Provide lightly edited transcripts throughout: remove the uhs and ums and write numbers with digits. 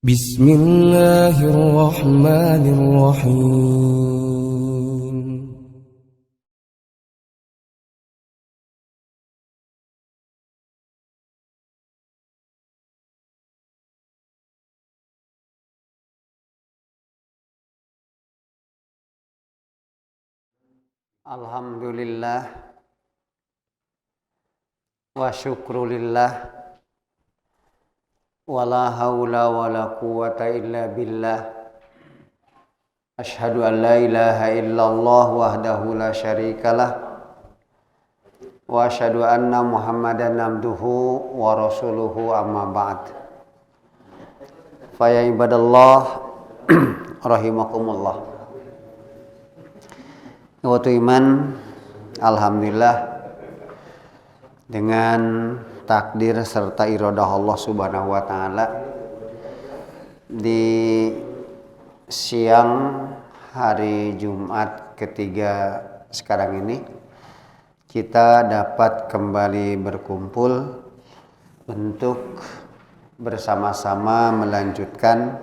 بسم الله الرحمن الرحيم. Alhamdulillah wa syukrulillah wa la hawla wa la quwwata illa billah. Ashhadu an la ilaha illallah wahdahu la syarikalah wa ashhadu anna Muhammadan abduhu wa rasuluhu amma ba'd. Fa ya ibadallah rahimakumullah. Waktu iman, alhamdulillah dengan takdir serta iradah Allah Subhanahu wa taala di siang hari Jumat ketiga sekarang ini kita dapat kembali berkumpul untuk bersama-sama melanjutkan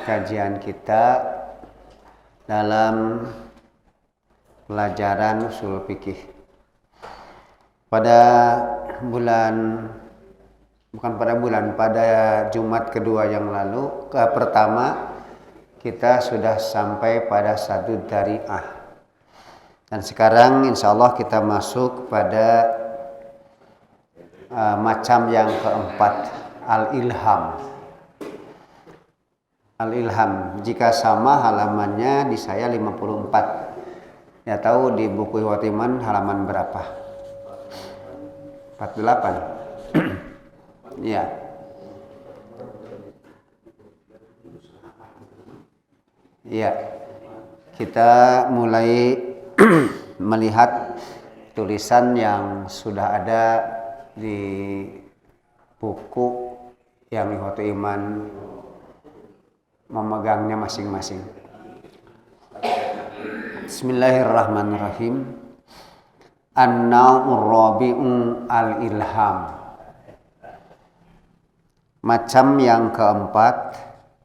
kajian kita dalam pelajaran usul fikih. Pada Jumat kedua yang lalu, pertama kita sudah sampai pada satu dari'ah. Dan sekarang insya Allah kita masuk pada macam yang keempat, al-ilham. Al-ilham, jika sama halamannya di saya 54. Ya tahu di buku Watiman halaman berapa? 48. Ya. Ya. Kita mulai melihat tulisan yang sudah ada di buku yang Watiman memegangnya masing-masing. Bismillahirrahmanirrahim. An-naw'ur rabi'u al-ilham. Macam yang keempat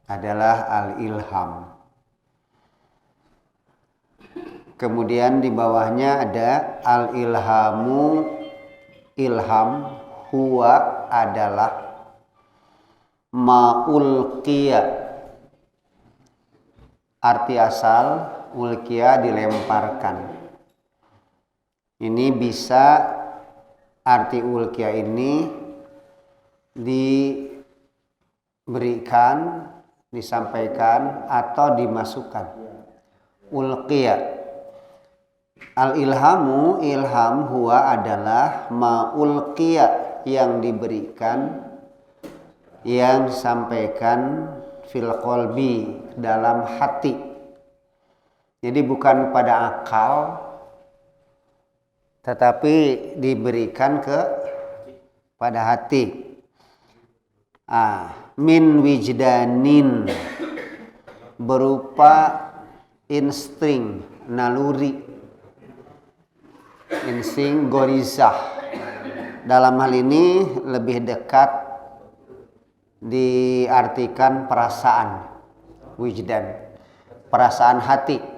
adalah al-ilham. Kemudian di bawahnya ada al-ilhamu. Ilham huwa adalah ma'ulqiya. Arti asal ulqiya dilemparkan. Ini bisa arti ulqiya ini diberikan, disampaikan atau dimasukkan. Ulqiya. Al-ilhamu, ilham huwa adalah ma'ulqiya yang diberikan, yang disampaikan fil qalbi dalam hati. Jadi bukan pada akal, tetapi diberikan pada hati. Min wijdanin, berupa insting, naluri, insting gorizah. Dalam hal ini lebih dekat diartikan perasaan, wijdan, perasaan hati.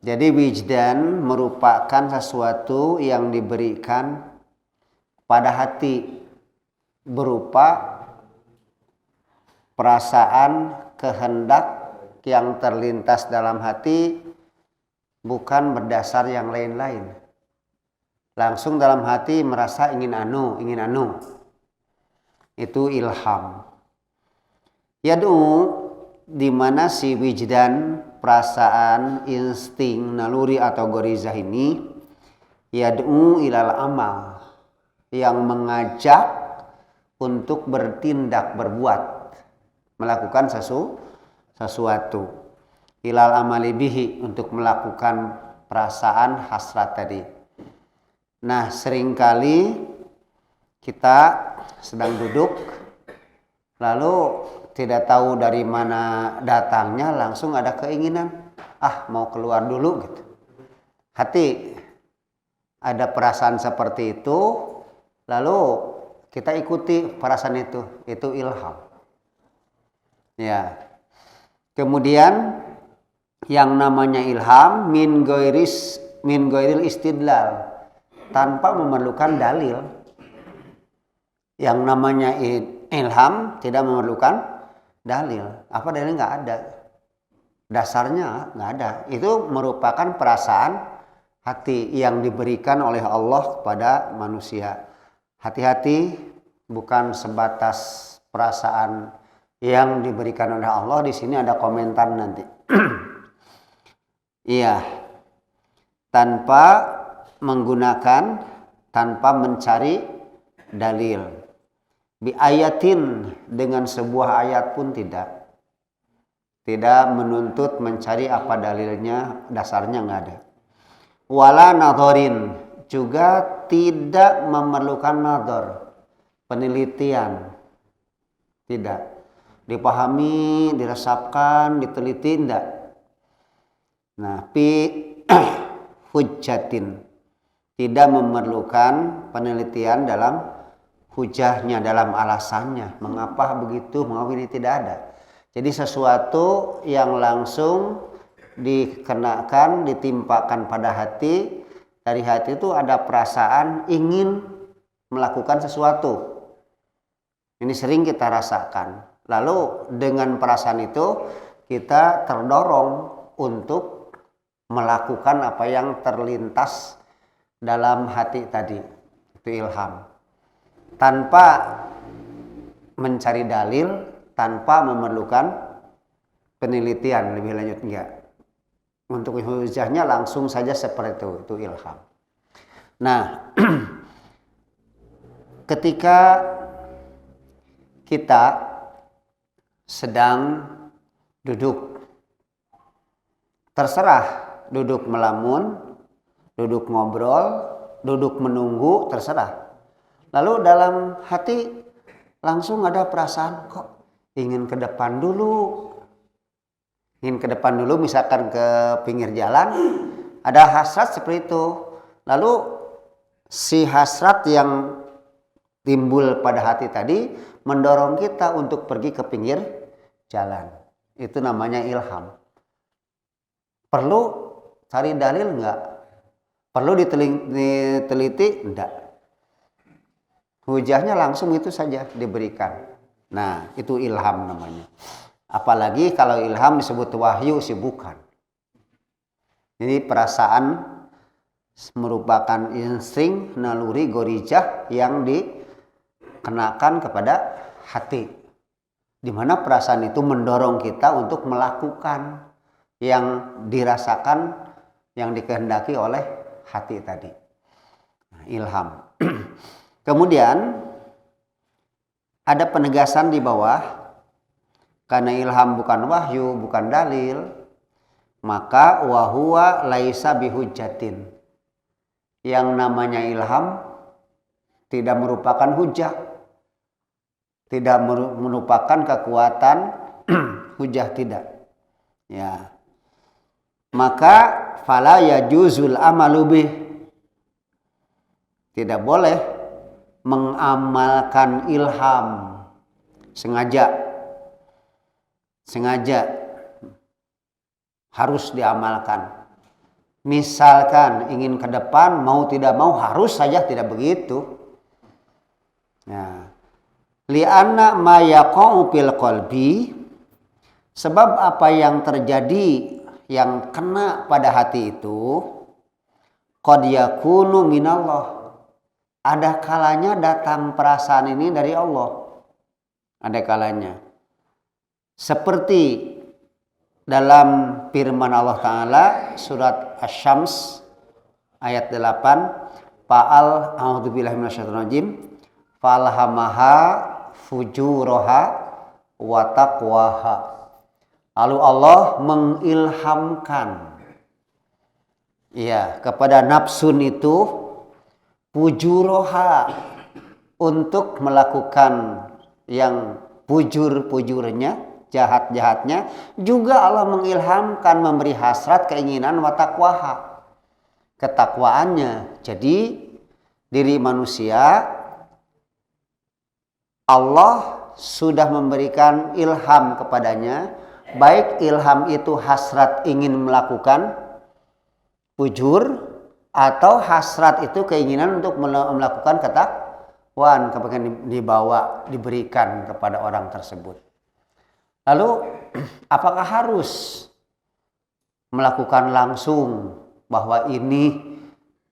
Jadi wijdan merupakan sesuatu yang diberikan pada hati berupa perasaan, kehendak yang terlintas dalam hati, bukan berdasar yang lain-lain. Langsung dalam hati merasa ingin anu. Itu ilham. Yad'u, di mana si wijdan, perasaan, insting, naluri atau gorizah ini yad'u ilal amal, yang mengajak untuk bertindak, berbuat, melakukan sesuatu. Ilal amali bihi, untuk melakukan perasaan hasrat tadi. Nah, seringkali kita sedang duduk lalu tidak tahu dari mana datangnya, langsung ada keinginan, mau keluar dulu gitu. Hati ada perasaan seperti itu, lalu kita ikuti perasaan itu ilham. Ya. Kemudian yang namanya ilham min ghairil istidlal, tanpa memerlukan dalil. Yang namanya ilham tidak memerlukan dalil. Apa dalilnya? Nggak ada. Dasarnya nggak ada. Itu merupakan perasaan hati yang diberikan oleh Allah kepada manusia. Hati-hati, bukan sebatas perasaan yang diberikan oleh Allah. Di sini ada komentar nanti. Iya. Tanpa mencari dalil. Bi ayatin, dengan sebuah ayat pun tidak menuntut mencari apa dalilnya, dasarnya nggak ada. Wala nadharin, juga tidak memerlukan nadhar, penelitian, tidak dipahami, diresapkan, diteliti, tidak. Nah, pi hujjatin, tidak memerlukan penelitian dalam hujahnya, dalam alasannya, mengapa begitu, mengapa ini, tidak ada. Jadi sesuatu yang langsung dikenakan, ditimpakan pada hati. Dari hati itu ada perasaan ingin melakukan sesuatu. Ini sering kita rasakan. Lalu dengan perasaan itu kita terdorong untuk melakukan apa yang terlintas dalam hati tadi. Itu ilham. Tanpa mencari dalil, tanpa memerlukan penelitian lebih lanjut, enggak. Untuk hujahnya langsung saja seperti itu ilham. Nah, ketika kita sedang duduk, terserah duduk melamun, duduk ngobrol, duduk menunggu, terserah. Lalu dalam hati langsung ada perasaan, kok ingin ke depan dulu. Ingin ke depan dulu, misalkan ke pinggir jalan, ada hasrat seperti itu. Lalu si hasrat yang timbul pada hati tadi mendorong kita untuk pergi ke pinggir jalan. Itu namanya ilham. Perlu cari dalil enggak? Perlu diteliti? Enggak. Hujahnya langsung itu saja diberikan. Nah, itu ilham namanya. Apalagi kalau ilham disebut wahyu, sih bukan. Ini perasaan merupakan insting, naluri, gorijah yang dikenakan kepada hati. Di mana perasaan itu mendorong kita untuk melakukan yang dirasakan, yang dikehendaki oleh hati tadi. Nah, ilham. Kemudian ada penegasan di bawah, karena ilham bukan wahyu, bukan dalil, maka wahuwa laisa bihujjatin. Yang namanya ilham tidak merupakan hujah, tidak merupakan kekuatan hujah, tidak. Ya. Maka fala yajuzul amalu bih. Tidak boleh mengamalkan ilham sengaja harus diamalkan. Misalkan ingin ke depan, mau tidak mau harus saja, tidak begitu. Nah, li'anna ma yaqa'u fil qalbi, sebab apa yang terjadi, yang kena pada hati itu, qad yakunu minallah, ada kalanya datang perasaan ini dari Allah. Ada kalanya. Seperti dalam firman Allah Ta'ala surat Asy-Syams ayat 8, Fa'al a'udzubillahi minasyaitonirrajim falhamaha fujuraha wa taqwaha. Lalu Allah mengilhamkan kepada nafsun itu fujuroha, untuk melakukan yang pujurnya, jahat-jahatnya. Juga Allah mengilhamkan, memberi hasrat, keinginan, watakwaha, ketakwaannya. Jadi diri manusia Allah sudah memberikan ilham kepadanya, baik ilham itu hasrat ingin melakukan fujur atau hasrat itu keinginan untuk melakukan ketakwaan, kepengen dibawa, diberikan kepada orang tersebut. Lalu apakah harus melakukan langsung bahwa ini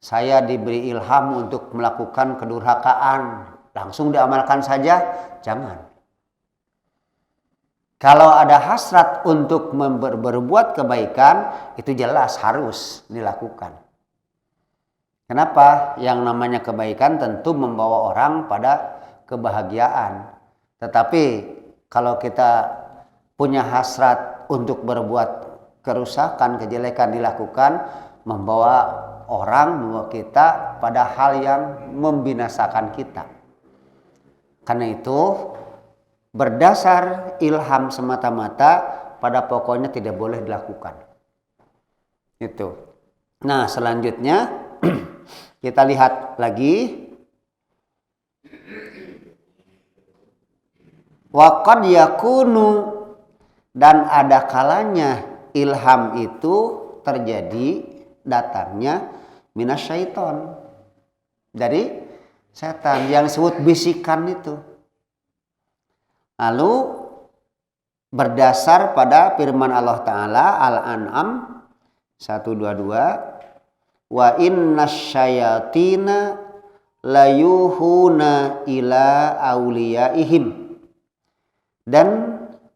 saya diberi ilham untuk melakukan kedurhakaan, langsung diamalkan saja? Jangan. Kalau ada hasrat untuk berbuat kebaikan, itu jelas harus dilakukan. Kenapa? Yang namanya kebaikan tentu membawa orang pada kebahagiaan. Tetapi kalau kita punya hasrat untuk berbuat kerusakan, kejelekan dilakukan, membawa kita pada hal yang membinasakan kita. Karena itu berdasar ilham semata-mata, pada pokoknya tidak boleh dilakukan. Itu. Nah, selanjutnya kita lihat lagi. Wa qad yakunu, dan ada kalanya ilham itu terjadi datangnya minasyaiton, dari setan, yang disebut bisikan itu. Lalu berdasar pada firman Allah Ta'ala Al-An'am 122, wa innasyayatina layuhuna ila auliyaihim, dan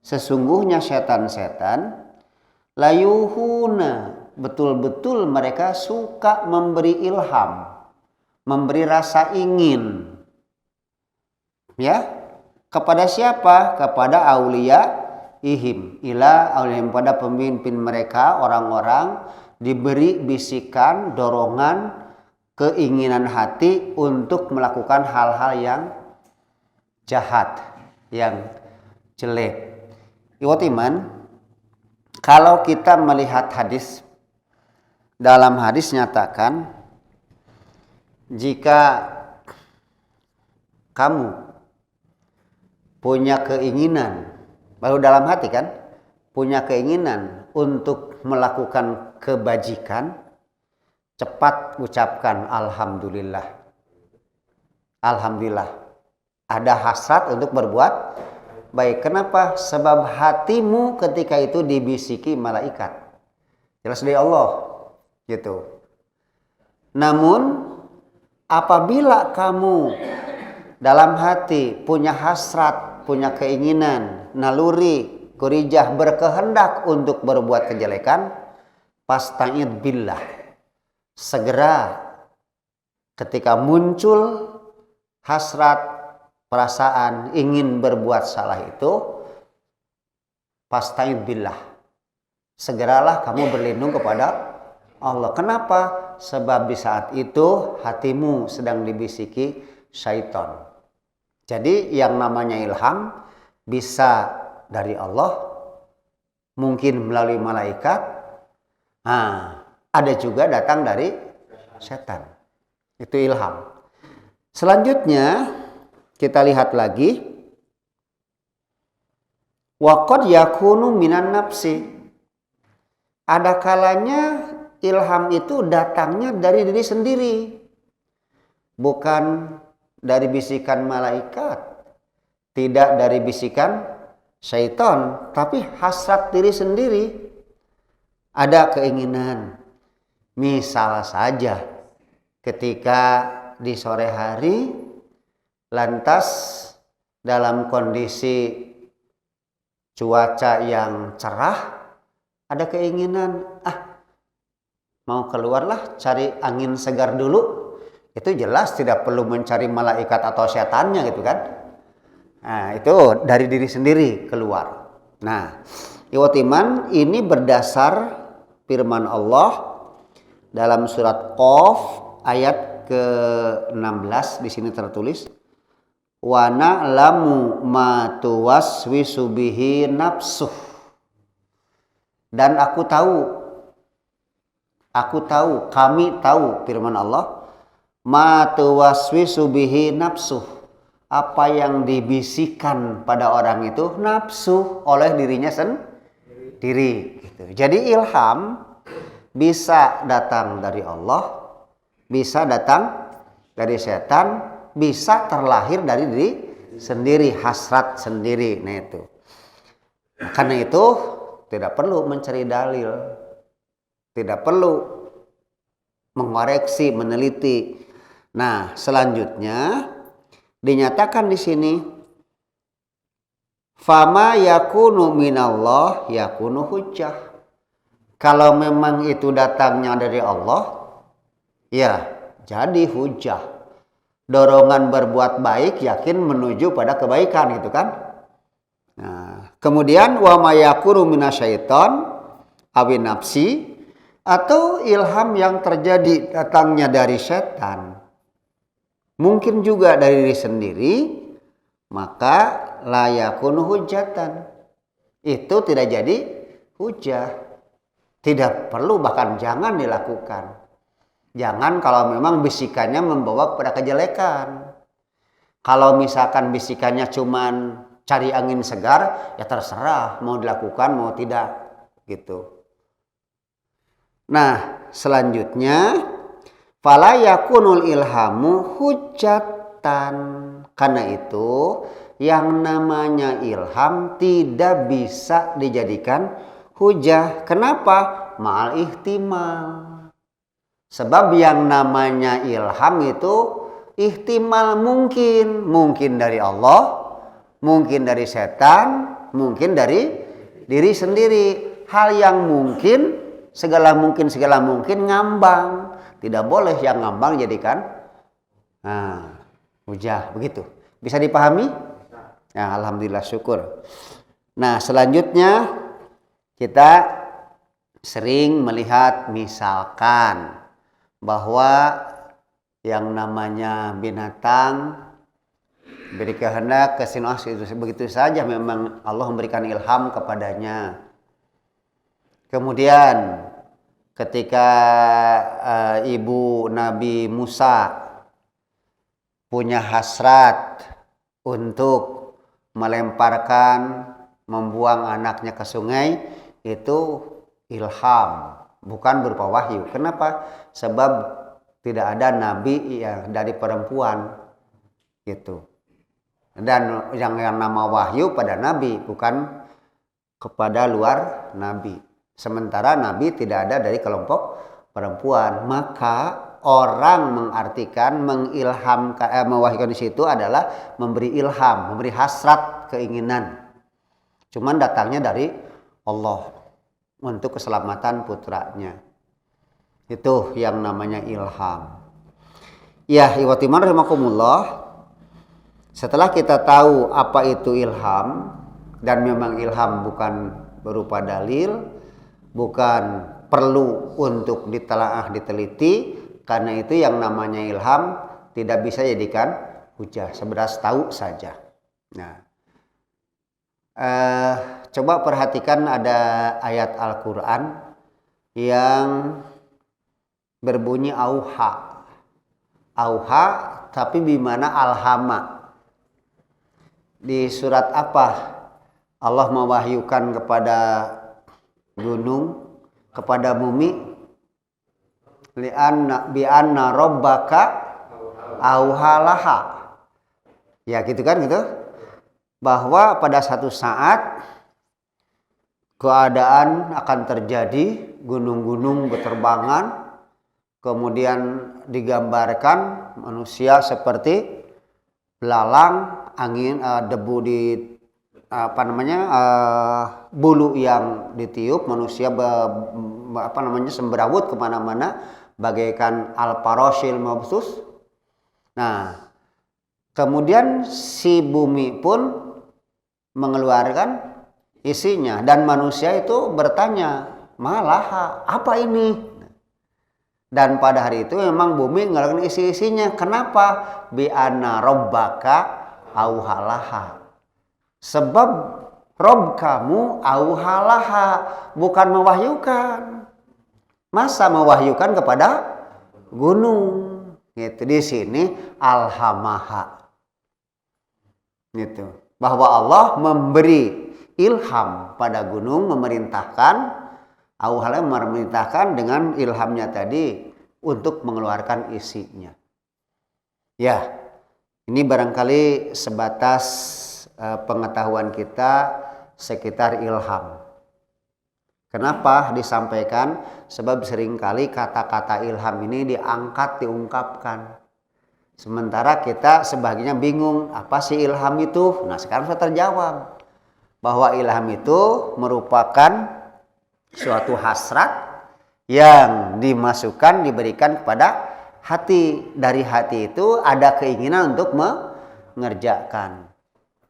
sesungguhnya setan-setan layuhuna, betul-betul mereka suka memberi ilham, memberi rasa ingin, ya, kepada siapa? Kepada aulia ihim, ila auliyaihim, pada pemimpin mereka, orang-orang, diberi bisikan, dorongan, keinginan hati untuk melakukan hal-hal yang jahat, yang jelek. Iwatiman, kalau kita melihat hadis, dalam hadis nyatakan, jika kamu punya keinginan, baru dalam hati kan, punya keinginan untuk melakukan kebajikan, cepat ucapkan alhamdulillah. Alhamdulillah. Ada hasrat untuk berbuat baik. Kenapa? Sebab hatimu ketika itu dibisiki malaikat. Jelas dari Allah. Gitu. Namun apabila kamu dalam hati punya hasrat, punya keinginan, naluri, gurijah, berkehendak untuk berbuat kejelekan, fasta'id billah. Segera ketika muncul hasrat, perasaan ingin berbuat salah itu, fasta'id billah. Segeralah kamu berlindung kepada Allah. Kenapa? Sebab di saat itu hatimu sedang dibisiki syaitan. Jadi yang namanya ilham bisa dari Allah, mungkin melalui malaikat, ada juga datang dari setan. Itu ilham. Selanjutnya kita lihat lagi, wa qad yakunu minan nafsi. Ada kalanya ilham itu datangnya dari diri sendiri, bukan dari bisikan malaikat, tidak dari bisikan syaitan, tapi hasrat diri sendiri. Ada keinginan, misal saja ketika di sore hari, lantas dalam kondisi cuaca yang cerah, ada keinginan, mau keluarlah cari angin segar dulu. Itu jelas tidak perlu mencari malaikat atau setannya gitu kan. Nah, itu dari diri sendiri keluar. Nah, iwatiman, ini berdasar firman Allah dalam surat Qaf ayat ke-16, di sini tertulis, wa na'lamu ma tuwaswisu bihi nafsuh. Dan aku tahu, kami tahu, firman Allah, ma tuwaswisu bihi nafsuh, apa yang dibisikkan pada orang itu nafsu oleh dirinya sendiri gitu. Jadi ilham bisa datang dari Allah, bisa datang dari setan, bisa terlahir dari diri sendiri, hasrat sendiri. Nah itu. Karena itu tidak perlu mencari dalil, tidak perlu mengoreksi, meneliti. Nah, selanjutnya dinyatakan di sini fama yakunu minallah yakunu hujjah. Kalau memang itu datangnya dari Allah, ya jadi hujjah. Dorongan berbuat baik yakin menuju pada kebaikan gitu kan. Nah, kemudian wa ma yakunu minasyaiton awin nafsi, atau ilham yang terjadi datangnya dari setan, mungkin juga dari diri sendiri, maka la yakunu hujjatan. Itu tidak jadi hujjah. Tidak perlu, bahkan jangan dilakukan. Jangan kalau memang bisikannya membawa kepada kejelekan. Kalau misalkan bisikannya cuman cari angin segar, ya terserah mau dilakukan mau tidak gitu. Nah, selanjutnya fala yakunul ilhamu hujjatan. Karena itu yang namanya ilham tidak bisa dijadikan hujjah. Kenapa? Ma'al ihtimal. Sebab yang namanya ilham itu ihtimal mungkin dari Allah, mungkin dari setan, mungkin dari diri sendiri. Hal yang mungkin, segala mungkin ngambang. Tidak boleh yang ngambang jadikan hujjah, begitu. Bisa dipahami? Ya, alhamdulillah, syukur. Nah, selanjutnya kita sering melihat misalkan bahwa yang namanya binatang beri kehendak kesinah itu begitu saja memang Allah memberikan ilham kepadanya. Kemudian ketika ibu Nabi Musa punya hasrat untuk melemparkan, membuang anaknya ke sungai, itu ilham, bukan berupa wahyu. Kenapa? Sebab tidak ada nabi yang dari perempuan gitu. Dan yang nama wahyu pada nabi, bukan kepada luar nabi. Sementara nabi tidak ada dari kelompok perempuan. Maka orang mengartikan mengilhamkan, mewahyukan di situ adalah memberi ilham, memberi hasrat, keinginan. Cuman datangnya dari Allah untuk keselamatan putranya. Itu yang namanya ilham. Ya, iwatiman rahimakumullah. Setelah kita tahu apa itu ilham, dan memang ilham bukan berupa dalil, bukan perlu untuk ditelaah, diteliti, karena itu yang namanya ilham tidak bisa jadikan hujjah, sebatas tahu saja. Nah, coba perhatikan ada ayat Al-Quran yang berbunyi auha. Auha tapi bimana alhama. Di surat apa Allah mewahyukan kepada gunung, kepada bumi? Bi'anna rabbaka auhalaha. Ya gitu kan gitu. Bahwa pada satu saat keadaan akan terjadi, gunung-gunung berterbangan, kemudian digambarkan manusia seperti belalang, angin, debu di bulu yang ditiup, manusia semberawut kemana-mana bagaikan al-parosil mabsus. Nah, kemudian si bumi pun mengeluarkan isinya, dan manusia itu bertanya, malah apa ini? Dan pada hari itu memang bumi mengeluarkan isi-isinya. Kenapa? Bi'anna rabbaka auhalaha. Sebab Rob kamu auhalaha, bukan mewahyukan. Masa mewahyukan kepada gunung? Gitu di sini alhamaha. Gitu. Bahwa Allah memberi ilham pada gunung, memerintahkan dengan ilhamnya tadi untuk mengeluarkan isinya. Ya, ini barangkali sebatas pengetahuan kita sekitar ilham. Kenapa disampaikan? Sebab seringkali kata-kata ilham ini diungkapkan. Sementara kita sebagiannya bingung, apa sih ilham itu? Nah, sekarang sudah terjawab bahwa ilham itu merupakan suatu hasrat yang diberikan kepada hati. Dari hati itu ada keinginan untuk mengerjakan.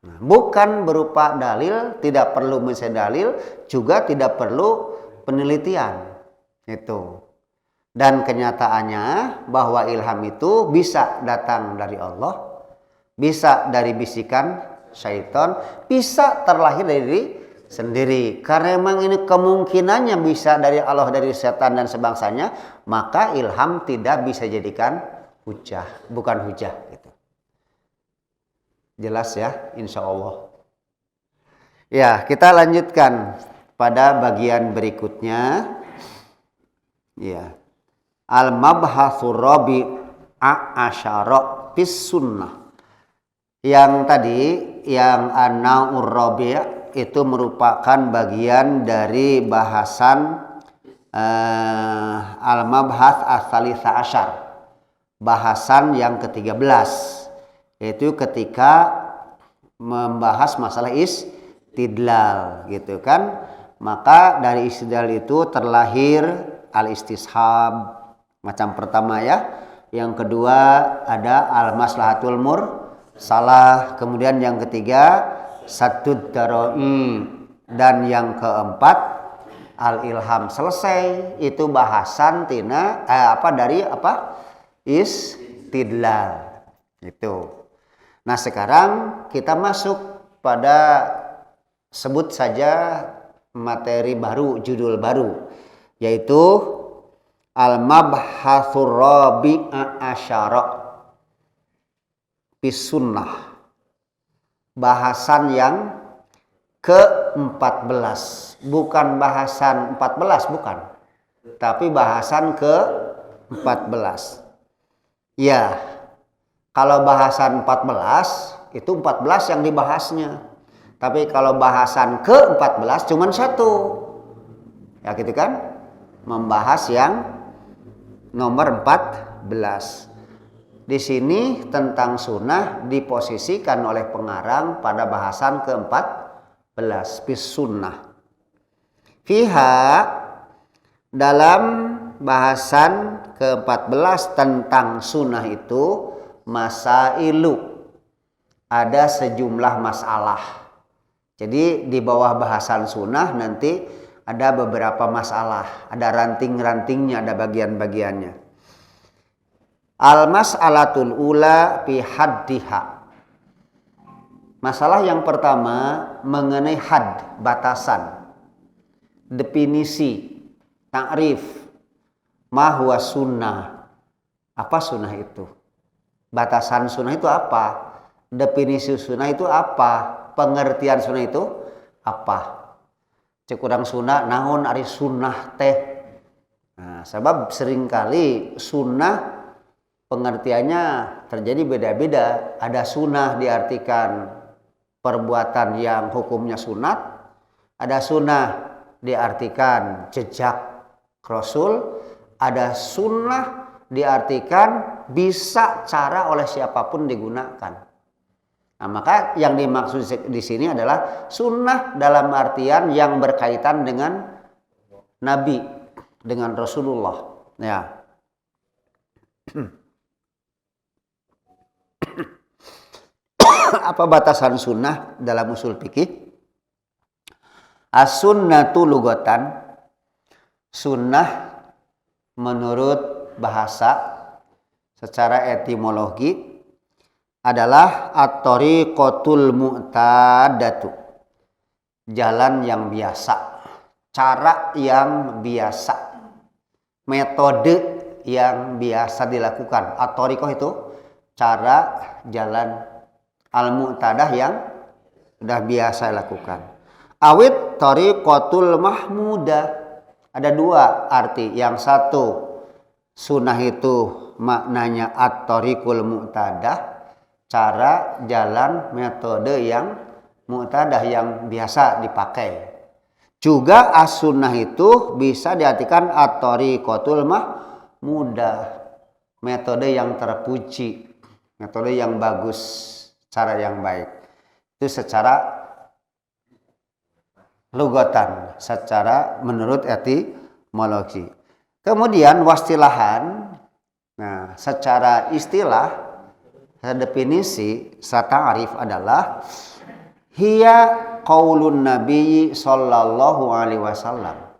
Nah, bukan berupa dalil, tidak perlu dalil, juga tidak perlu penelitian. Itu. Dan kenyataannya bahwa ilham itu bisa datang dari Allah, bisa dari bisikan syaitan, bisa terlahir dari diri sendiri. Karena memang ini kemungkinannya bisa dari Allah, dari setan dan sebangsanya, maka ilham tidak bisa jadikan hujah, bukan hujah gitu. Jelas ya, insya Allah. Ya, kita lanjutkan pada bagian berikutnya. Ya, al-mabhatsur rabi'a asyara fis sunnah. Yang tadi, yang an-naur rabi' itu merupakan bagian dari bahasan al-mabhats ats-tsalits asyar. Bahasan yang ke-13. Yaitu ketika membahas masalah istidlal gitu kan, maka dari istidlal itu terlahir al-istishab macam pertama ya, yang kedua ada al-maslahatul mursalah, kemudian yang ketiga saddud darai, dan yang keempat al-ilham. Selesai itu bahasan dari istidlal gitu. Nah, sekarang kita masuk pada sebut saja materi baru, judul baru, yaitu al-mabhatsur rabi'a asyara fis sunnah. Bahasan yang ke-14, bukan bahasan 14, bukan, tapi bahasan ke-14. Ya, kalau bahasan 14 itu 14 yang dibahasnya. Tapi kalau bahasan ke-14 cuma satu. Ya gitu kan? Membahas yang nomor 14. Di sini tentang sunnah diposisikan oleh pengarang pada bahasan ke-14, fis sunnah. Fiha, dalam bahasan ke-14 tentang sunnah itu masailu, ada sejumlah masalah. Jadi di bawah bahasan sunnah nanti ada beberapa masalah, ada ranting-rantingnya, ada bagian-bagiannya. Al-mas'alatul ula fi haddiha. Masalah yang pertama mengenai had, batasan, definisi, ta'rif, ma huwa sunnah. Apa sunnah itu? Batasan sunnah itu apa? Definisi sunnah itu apa? Pengertian sunnah itu apa? Cek urang sunnah, naon ari sunnah teh? Nah, sebab seringkali sunnah pengertiannya terjadi beda-beda. Ada sunnah diartikan perbuatan yang hukumnya sunat. Ada sunnah diartikan jejak Rasul. Ada sunnah diartikan bisa cara oleh siapapun digunakan. Nah, maka yang dimaksud di sini adalah sunnah dalam artian yang berkaitan dengan Nabi, dengan Rasulullah. Ya. Apa batasan sunnah dalam usul fikih? As-sunnatu lugatan, sunnah menurut bahasa secara etimologi adalah at-tariqatul mu'tadatu, jalan yang biasa, cara yang biasa, metode yang biasa dilakukan. At-tariqah itu cara, jalan, al-mu'tadah yang sudah biasa lakukan. Awit tariqatul mahmudah. Ada dua arti. Yang satu, sunnah itu maknanya at-tariqul mu'tadah, cara, jalan, metode yang mu'tadah yang biasa dipakai. Juga as-sunnah itu bisa diartikan at-tariqatul mahmudah, metode yang terpuji, metode yang bagus, cara yang baik. Itu secara lugatan, secara menurut etimologi. Kemudian wastilahan, nah secara istilah, definisi ta'rif adalah hiya qaulun Nabi sallallahu alaihi wasallam,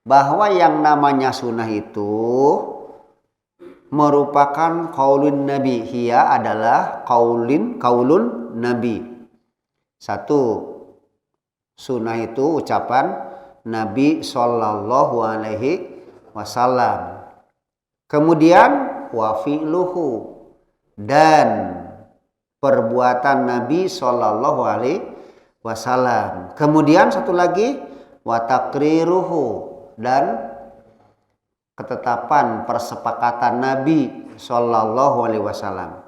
bahwa yang namanya sunnah itu merupakan qaulun Nabi. Hiya adalah qaulun Nabi. Satu, sunnah itu ucapan Nabi sallallahu alaihi wasallam. Kemudian wa fi'luhu, dan perbuatan Nabi sallallahu alaihi wasallam. Kemudian satu lagi wa taqriruhu, dan ketetapan persepakatan Nabi sallallahu alaihi wasallam.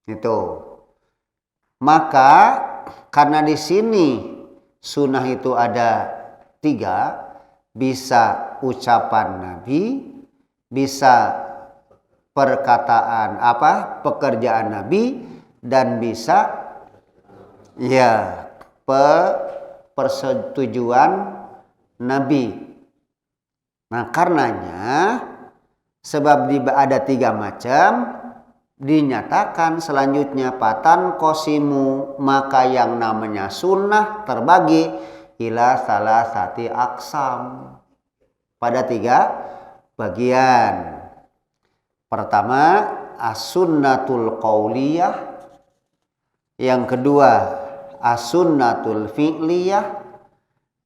Itu. Maka karena di sini sunnah itu ada 3, bisa ucapan Nabi, bisa perkataan pekerjaan Nabi, dan bisa persetujuan Nabi. Nah, karenanya sebab ada 3 macam, dinyatakan selanjutnya patan kosimu, maka yang namanya sunnah terbagi ila salasati aqsam, pada 3 bagian. Pertama, as-sunnatul qauliyah. Yang kedua, as-sunnatul fi'liyah.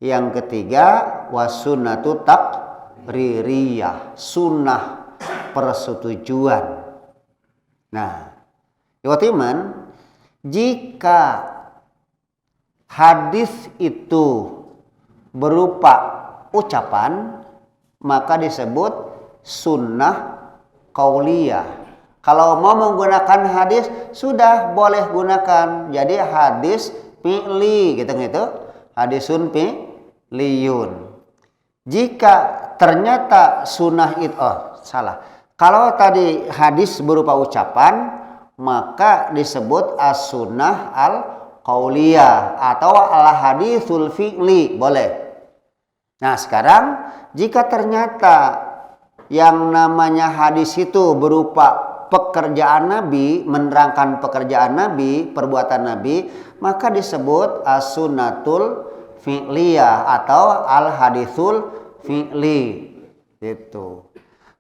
Yang ketiga, was-sunnatut taqririyah, sunnah persetujuan. Nah, ikhwatiman, jika hadis itu berupa ucapan, maka disebut sunnah qauliyah. Kalau mau menggunakan hadis, sudah boleh gunakan. Jadi hadis fi'li gitu. Hadisun fi'liyun. Jika ternyata sunnah itu kalau tadi hadis berupa ucapan, maka disebut as-sunnah al-qauliyah atau al-hadisul fi'li, boleh. Nah, sekarang jika ternyata yang namanya hadis itu berupa pekerjaan Nabi, menerangkan pekerjaan Nabi, perbuatan Nabi, maka disebut as-sunnatul fi'liyah atau al-hadisul fi'li. Itu.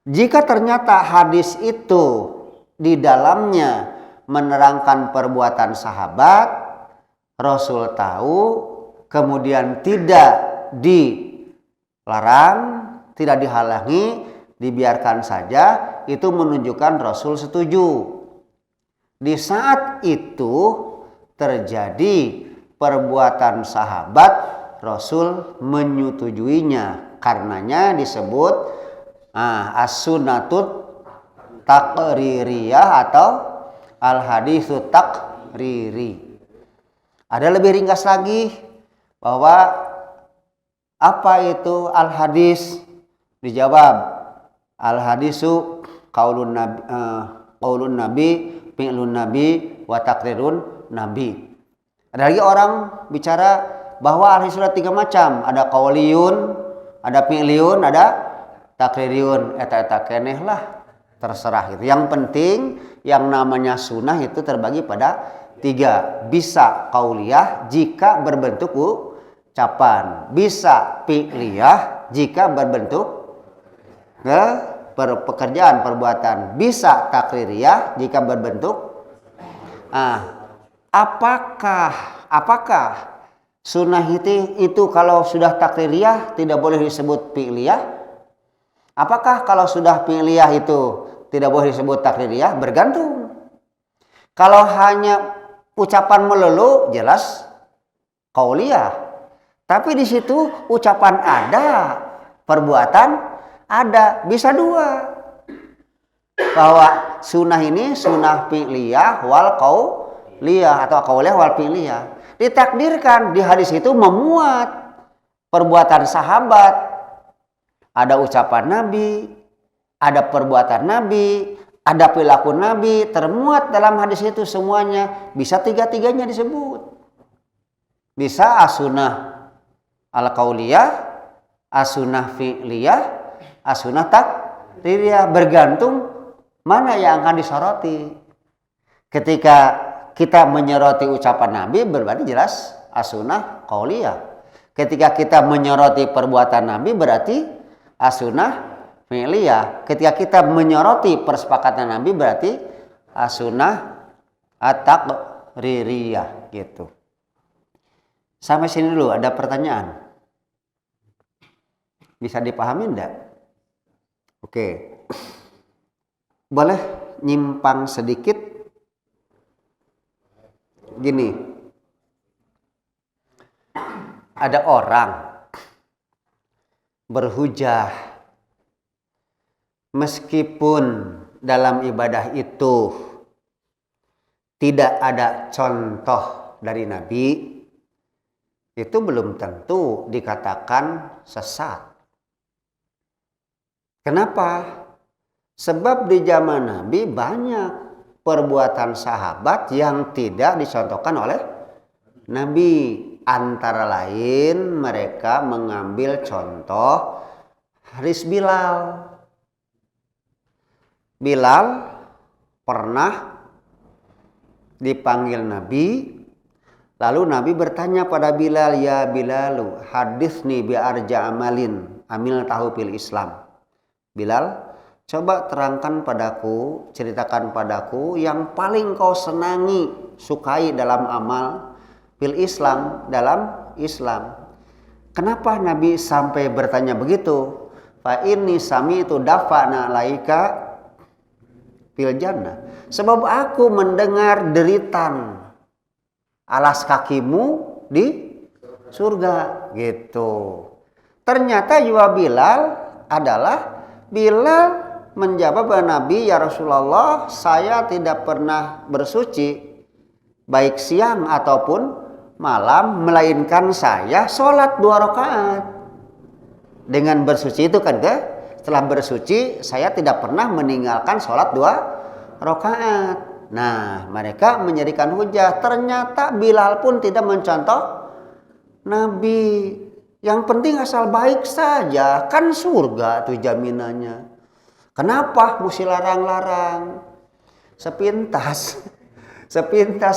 Jika ternyata hadis itu di dalamnya menerangkan perbuatan sahabat, Rasul tahu, kemudian tidak dilarang, tidak dihalangi, dibiarkan saja, itu menunjukkan Rasul setuju. Di saat itu terjadi perbuatan sahabat, Rasul menyetujuinya. Karenanya disebut as-sunnatut taqririyah atau al-haditsu taqriri. Ada lebih ringkas lagi bahwa apa itu al-hadis? Dijawab, al-hadisu qaulun nabi, fi'lun nabi, wa taqrirun nabi. Ada lagi orang bicara bahwa al-hadis ada 3 macam, ada qauliyun, ada fi'liyun, ada takririun. Eta keneh lah, terserah gitu. Yang penting yang namanya sunnah itu terbagi pada 3. Bisa qauliyah jika berbentuk ucapan, bisa fi'liyah jika berbentuk pekerjaan, perbuatan, bisa takririyah jika berbentuk. Apakah sunnah itu kalau sudah takririyah tidak boleh disebut fi'liyah? Apakah kalau sudah fi'liyah itu tidak boleh disebut takririyah? Bergantung. Kalau hanya ucapan melulu jelas qauliyah. Tapi di situ ucapan ada, perbuatan ada, bisa dua. Bahwa sunnah ini sunnah fi'liyah wal qauliyah atau qauliyah wal fi'liyah. Ditakdirkan di hadis itu memuat perbuatan sahabat, ada ucapan Nabi, ada perbuatan Nabi, ada perilaku Nabi, termuat dalam hadis itu semuanya. Bisa tiga-tiganya disebut. Bisa as-sunnah al-qauliyah, as-sunnah fi'liyah, as-sunnah taqririyah, bergantung mana yang akan disoroti. Ketika kita menyoroti ucapan Nabi berarti jelas as-sunnah qauliyah. Ketika kita menyoroti perbuatan Nabi berarti as-sunnah fi'liyah. Ketika kita menyoroti persepakatan Nabi berarti as-sunnah at-taqririyah gitu. Sampai sini dulu ada pertanyaan. Bisa dipahami enggak? Oke. Boleh nyimpang sedikit? Gini. Ada orang berhujah meskipun dalam ibadah itu tidak ada contoh dari Nabi, itu belum tentu dikatakan sesat. Kenapa? Sebab di zaman Nabi banyak perbuatan sahabat yang tidak dicontohkan oleh Nabi. Antara lain mereka mengambil contoh hadis Bilal. Bilal pernah dipanggil Nabi, lalu Nabi bertanya pada Bilal, ya Bilalu, haditsni bi arja amalin amil tahu fil Islam. Bilal, coba terangkan padaku, ceritakan padaku yang paling kau senangi, sukai dalam amal fil Islam, dalam Islam. Kenapa Nabi sampai bertanya begitu? Fa inni sami'tu dafa'na laika fil jannah. Sebab aku mendengar deritan alas kakimu di surga gitu. Ternyata juga Bilal adalah Bilal menjawab kepada Nabi, ya Rasulullah, saya tidak pernah bersuci baik siang ataupun malam, melainkan saya sholat 2 rakaat. Dengan bersuci itu kan ke? Setelah bersuci saya tidak pernah meninggalkan sholat 2 rakaat. Nah, mereka menjadikan hujah. Ternyata Bilal pun tidak mencontoh Nabi. Yang penting asal baik saja, kan surga tuh jaminannya. Kenapa mesti larang-larang? Sepintas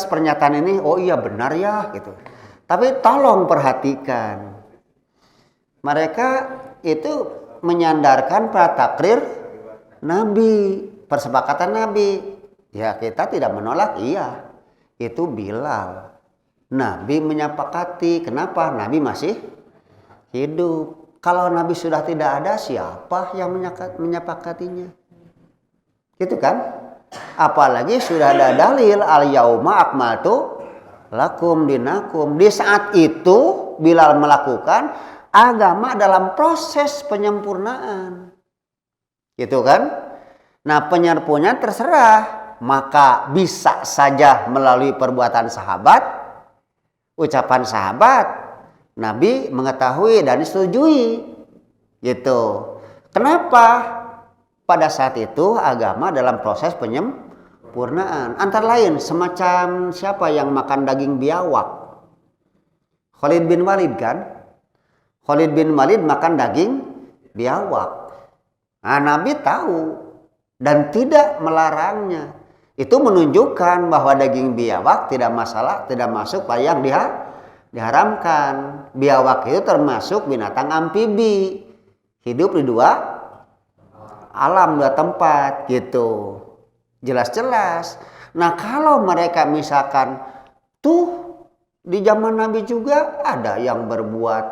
pernyataan ini, oh iya benar ya gitu. Tapi tolong perhatikan. Mereka itu menyandarkan pada takrir Nabi, persepakatan Nabi. Ya kita tidak menolak, iya. Itu Bilal. Nabi menyepakati. Kenapa? Nabi masih hidup. Kalau Nabi sudah tidak ada, siapa yang menyepakatinya? Gitu kan? Apalagi sudah ada dalil al-yauma akmaltu lakum dinakum. Di saat itu Bilal melakukan agama dalam proses penyempurnaan. Gitu kan? Nah, penyempurnaan terserah, maka bisa saja melalui perbuatan sahabat, ucapan sahabat, Nabi mengetahui dan disetujui. Gitu. Kenapa? Pada saat itu agama dalam proses penyempurnaan. Antara lain semacam siapa yang makan daging biawak? Khalid bin Walid kan? Khalid bin Walid makan daging biawak. Nah, Nabi tahu dan tidak melarangnya. Itu menunjukkan bahwa daging biawak tidak masalah, tidak masuk pada yang diharamkan. Biawak itu termasuk binatang amfibi. Hidup di 2 alam, 2 tempat gitu. Jelas-jelas. Nah, kalau mereka misalkan tuh di zaman Nabi juga ada yang berbuat,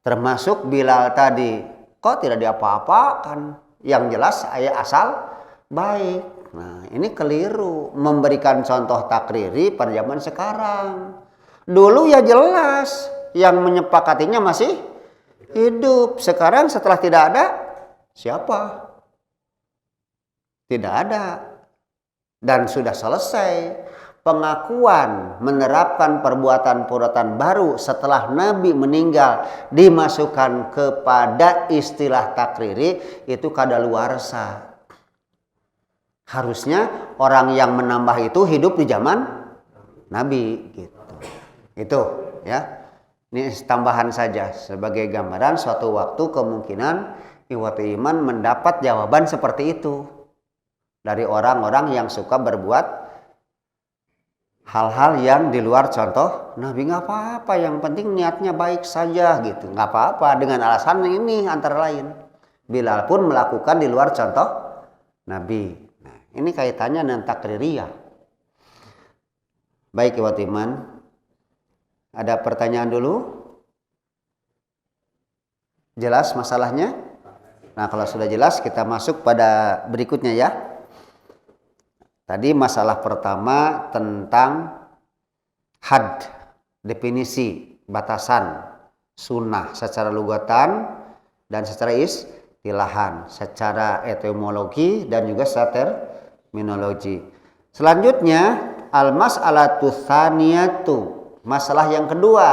termasuk Bilal tadi, kok tidak diapa-apakan? Yang jelas saya asal baik. Nah, ini keliru memberikan contoh takriri pada zaman sekarang. Dulu ya jelas yang menyepakatinya masih hidup. Sekarang setelah tidak ada, siapa? Tidak ada. Dan sudah selesai pengakuan menerapkan perbuatan-perbuatan baru setelah Nabi meninggal dimasukkan kepada istilah takriri itu kadaluarsa. Harusnya orang yang menambah itu hidup di zaman Nabi gitu. Itu ya. Ini tambahan saja sebagai gambaran suatu waktu kemungkinan ikhwatul iman mendapat jawaban seperti itu dari orang-orang yang suka berbuat hal-hal yang di luar contoh Nabi. Nggak apa-apa, yang penting niatnya baik saja gitu, nggak apa-apa dengan alasan ini antara lain. Bilal pun melakukan di luar contoh Nabi. Nah, ini kaitannya dengan takririyah. Baik ikhwatul iman, ada pertanyaan dulu? Jelas masalahnya? Nah, kalau sudah jelas kita masuk pada berikutnya ya. Tadi masalah pertama tentang had, definisi, batasan, sunnah secara lugatan dan secara istilahan, secara etimologi dan juga secara terminologi. Selanjutnya al-mas'alatu tsaniyatu, masalah yang kedua.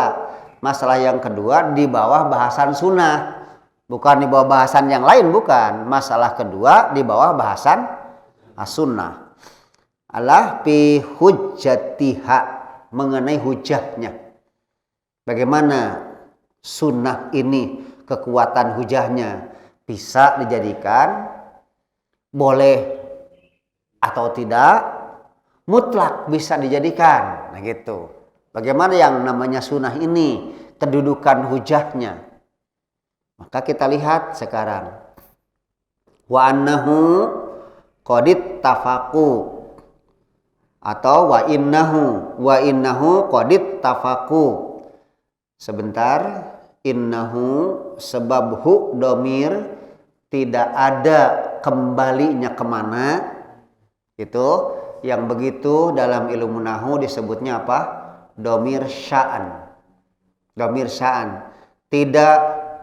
Masalah yang kedua di bawah bahasan sunnah, bukan di bawah bahasan yang lain, bukan. Masalah kedua di bawah bahasan as-sunnah. Allah fi hujjatiha, mengenai hujahnya. Bagaimana sunnah ini kekuatan hujahnya, bisa dijadikan boleh atau tidak, mutlak bisa dijadikan. Nah gitu. Bagaimana yang namanya sunnah ini, kedudukan hujahnya. Maka kita lihat sekarang. Wa annahu qadit tafaku, atau wa innahu qadit tafaku. Sebentar, innahu sebab hu domir tidak ada kembalinya kemana. Itu yang begitu dalam ilmu nahwu disebutnya apa? Domir sya'an. Domir sya'an. Tidak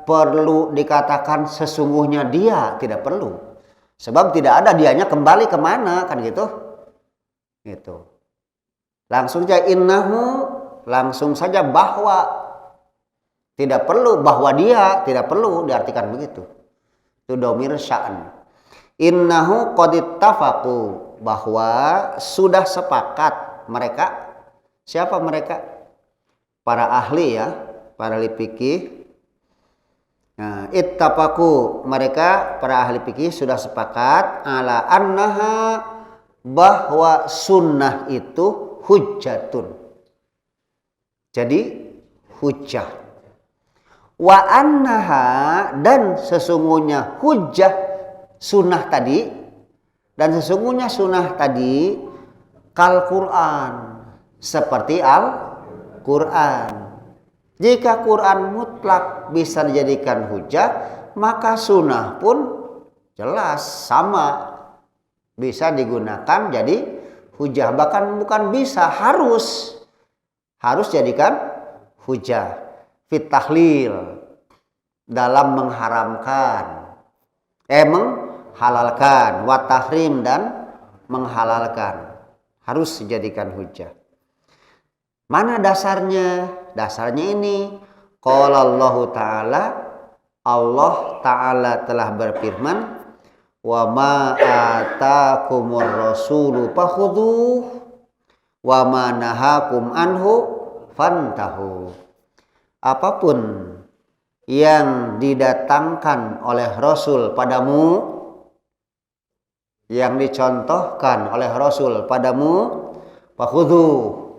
perlu dikatakan sesungguhnya dia, tidak perlu. Sebab tidak ada dianya kembali kemana, kan gitu. Gitu. Langsung saja innahu, langsung saja bahwa. Tidak perlu bahwa dia, tidak perlu diartikan begitu. Itu domir sya'an. Innahu qad ittafaqu, bahwa sudah sepakat mereka. Siapa mereka? Para ahli ya, para ahli fikih. Nah, ittafaqu, mereka para ahli fikih sudah sepakat ala annaha, bahwa sunnah itu hujjatun. Jadi hujjah. Wa annaha, dan sesungguhnya hujjah sunnah tadi, dan sesungguhnya sunnah tadi kal Quran, seperti Al-Quran. Jika Quran mutlak bisa dijadikan hujjah, maka sunnah pun jelas sama bisa digunakan jadi hujjah. Bahkan bukan bisa, harus jadikan hujjah. Fit tahlil, dalam mengharamkan, menghalalkan, wa tahrim, dan menghalalkan, harus dijadikan hujjah. Mana dasarnya? Dasarnya ini, qala Allah Ta'ala, Allah Ta'ala telah berfirman, wa ma atakumur rasulu fakhudhuh wa ma nahakum anhu fantahu. Apapun yang didatangkan oleh Rasul padamu, yang dicontohkan oleh Rasul padamu, fakhudhuh,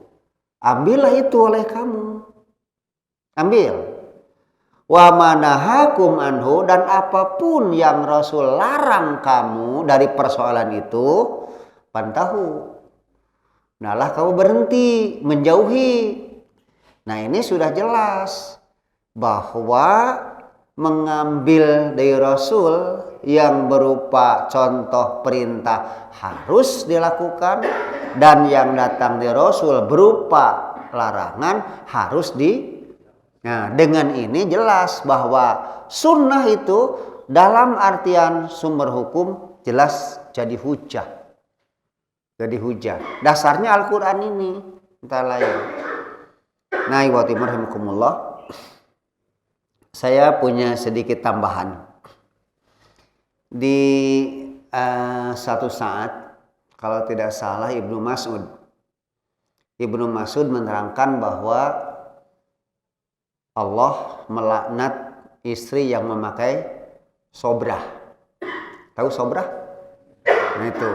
ambillah itu oleh kamu, ambil. Wa manahakum anhu, dan apapun yang Rasul larang kamu dari persoalan itu, pantahu, nalah kamu berhenti, menjauhi. Nah ini sudah jelas bahwa mengambil dari Rasul yang berupa contoh perintah harus dilakukan, dan yang datang dari Rasul berupa larangan harus di. Nah, dengan ini jelas bahwa sunnah itu dalam artian sumber hukum jelas jadi hujah. Jadi hujah. Dasarnya Al-Quran ini, entah lain. Nah, ibu rahimakumullah, saya punya sedikit tambahan. Di satu saat, kalau tidak salah Ibnu Mas'ud menerangkan bahwa Allah melaknat istri yang memakai sobrah. Tahu sobrah? Nah itu,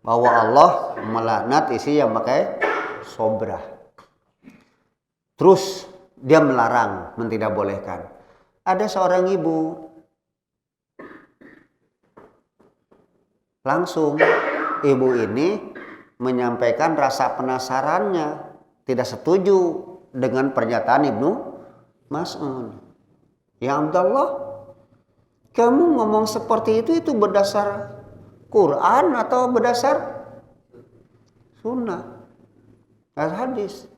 bahwa Allah melaknat istri yang memakai sobrah. Terus dia melarang, tidak bolehkan. Ada seorang ibu, langsung ibu ini menyampaikan rasa penasarannya, tidak setuju dengan pernyataan Ibnu Mas'ud. Ya Abdullah, kamu ngomong seperti itu berdasar Quran atau berdasar sunnah? Hadis.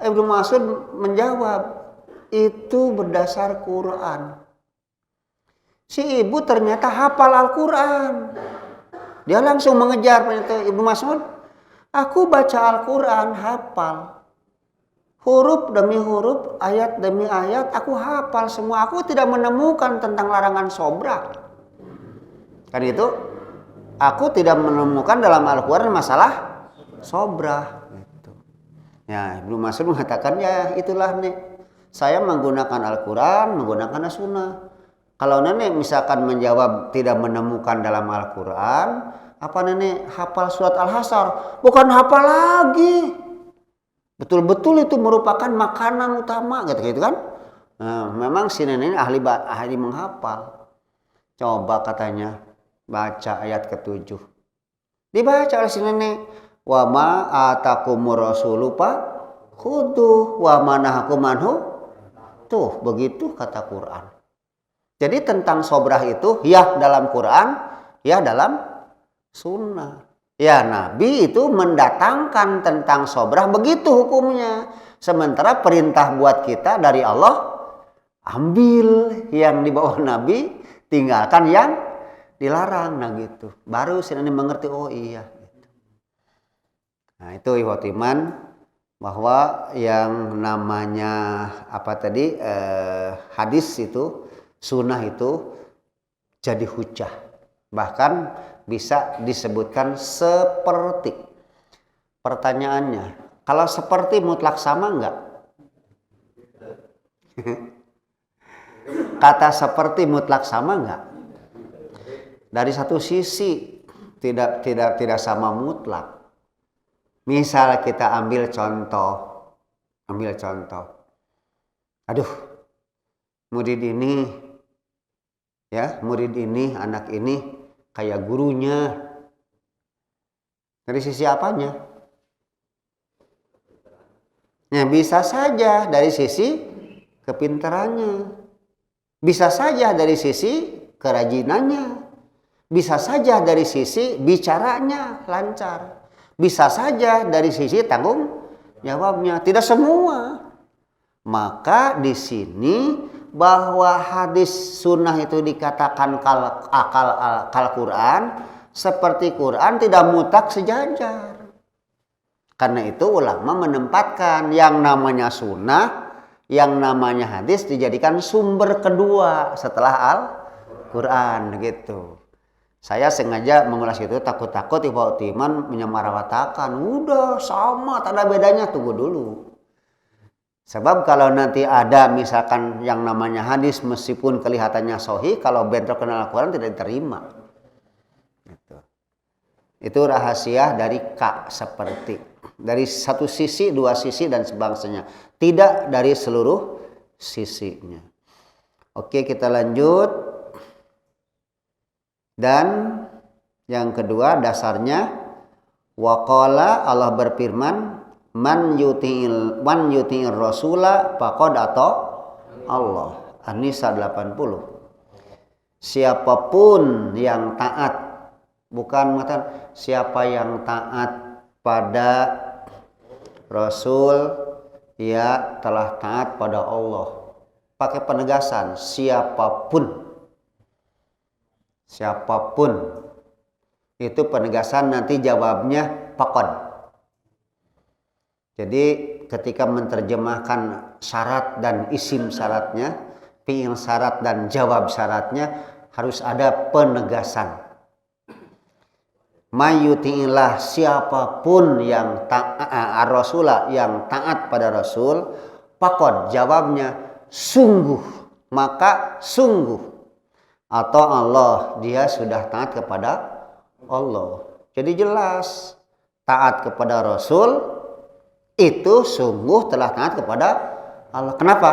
Ibnu Mas'ud menjawab, itu berdasar Quran. Si ibu ternyata hafal Al-Quran. Dia langsung mengejar Ibnu Mas'ud. Aku baca Al-Quran, hafal. Huruf demi huruf, ayat demi ayat, aku hafal semua. Aku tidak menemukan tentang larangan sobrah. Kan itu, aku tidak menemukan dalam Al-Quran masalah sobrah. Gitu. Ya, Ibnu Mas'ud mengatakan, ya itulah nih. Saya menggunakan Al-Quran, menggunakan As-Sunnah. Kalau nenek misalkan menjawab tidak menemukan dalam Al-Quran, apa nenek hafal surat Al-Hasyr? Bukan hafal lagi. Betul-betul itu merupakan makanan utama, gitu kan? Nah, memang si nenek ahli menghafal. Coba katanya baca ayat ke-7. Dibaca oleh si nenek. Wa ma atakumur rasulu khudhu wa ma nahakum anhu. Tuh, begitu kata Quran. Jadi tentang sobrah itu ya dalam Quran, ya dalam sunnah. Ya Nabi itu mendatangkan tentang sobrah, begitu hukumnya. Sementara perintah buat kita dari Allah, ambil yang di bawah Nabi, tinggalkan yang dilarang. Nah gitu. Baru si Nabi mengerti, oh iya. Nah itu ikhwatiman, bahwa yang namanya hadis itu, sunnah itu jadi hujah. Bahkan bisa disebutkan seperti. Pertanyaannya, kalau seperti mutlak sama enggak? Kata seperti mutlak sama enggak? Dari satu sisi tidak sama mutlak. Misal kita ambil contoh. Aduh, murid ini, anak ini kayak gurunya. Dari sisi apanya? Ya, bisa saja dari sisi kepintarannya. Bisa saja dari sisi kerajinannya. Bisa saja dari sisi bicaranya lancar. Bisa saja dari sisi tanggung jawabnya. Tidak semua. Maka di sini bahwa hadis sunnah itu dikatakan kal Quran, seperti Quran tidak mutlak sejajar. Karena itu ulama menempatkan yang namanya sunnah, yang namanya hadis dijadikan sumber kedua setelah Al-Quran gitu. Saya sengaja mengulas itu takut-takut Ibu Timan menyamaratakan. Udah sama, tak ada bedanya, tunggu dulu. Sebab kalau nanti ada misalkan yang namanya hadis meskipun kelihatannya sahih, kalau bentrok dengan Al-Quran tidak diterima. Gitu. Itu rahasia dari seperti. Dari satu sisi, dua sisi dan sebangsanya. Tidak dari seluruh sisinya. Oke, kita lanjut. Dan yang kedua dasarnya, waqala, Allah berfirman, man yuti'ir rasula faqad ata Allah. An-Nisa 80. siapapun yang taat, bukan mengatakan siapa yang taat pada Rasul, ia telah taat pada Allah. Pakai penegasan siapapun. Siapapun. Itu penegasan, nanti jawabnya faqad. Jadi ketika menerjemahkan syarat dan isim syaratnya, fi'il syarat dan jawab syaratnya, harus ada penegasan. Mayyuti'illah, siapapun yang taat Rasulah, yang taat pada Rasul, faqad, jawabnya sungguh, maka sungguh, atau Allah, dia sudah taat kepada Allah. Jadi jelas taat kepada Rasul itu sungguh telah taat kepada Allah. Kenapa?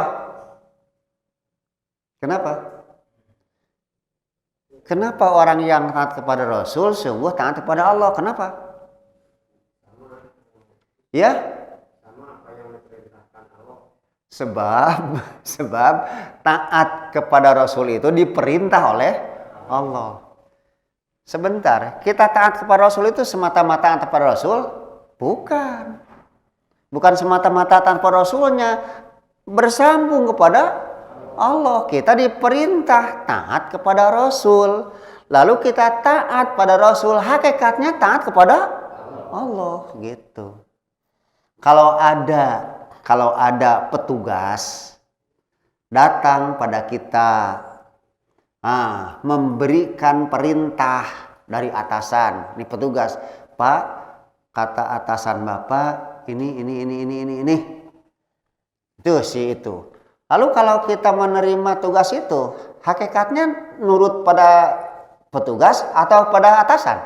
Kenapa orang yang taat kepada Rasul sungguh taat kepada Allah? Kenapa? Ya? Sebab taat kepada Rasul itu diperintah oleh Allah. Sebentar, kita taat kepada Rasul itu semata-mata taat kepada Rasul? Bukan. Bukan semata-mata taat kepada Rasulnya, bersambung kepada Allah. Kita diperintah taat kepada Rasul. Lalu kita taat pada Rasul, hakikatnya taat kepada Allah, gitu. Kalau ada petugas datang pada kita, memberikan perintah dari atasan. Ini petugas, Pak, kata atasan Bapak ini. Itu sih itu. Lalu kalau kita menerima tugas itu, hakikatnya nurut pada petugas atau pada atasan?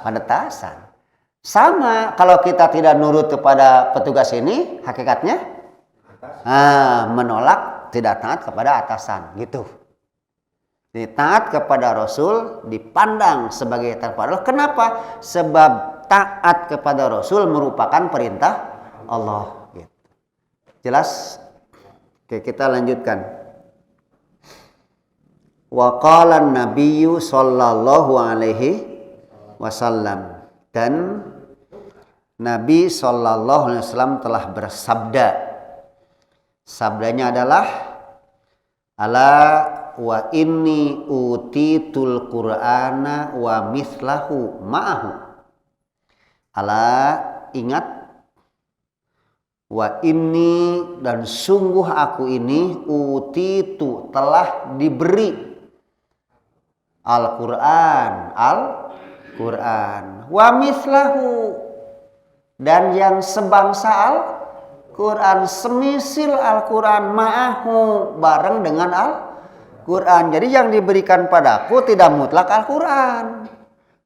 Pada atasan. Sama kalau kita tidak nurut kepada petugas ini, hakikatnya menolak, tidak taat kepada atasan, gitu. Jadi taat kepada Rasul dipandang sebagai taat kepada Allah. Kenapa? Sebab taat kepada Rasul merupakan perintah Allah. Gitu. Jelas? Oke, kita lanjutkan. Wa qala an-nabiyyu sallallahu alaihi wasallam, dan Nabi sallallahu alaihi wasallam telah bersabda. Sabdanya adalah, ala wa inni utitul qur'ana wa mislahu ma'ahu. Ala, ingat, wa inni, dan sungguh aku ini, utitu, telah diberi Al-Qur'an, wa mislahu, dan yang sebangsa Al-Qur'an, semisil Al-Qur'an, ma'ahu, bareng dengan Al-Qur'an. Jadi yang diberikan padaku tidak mutlak Al-Qur'an,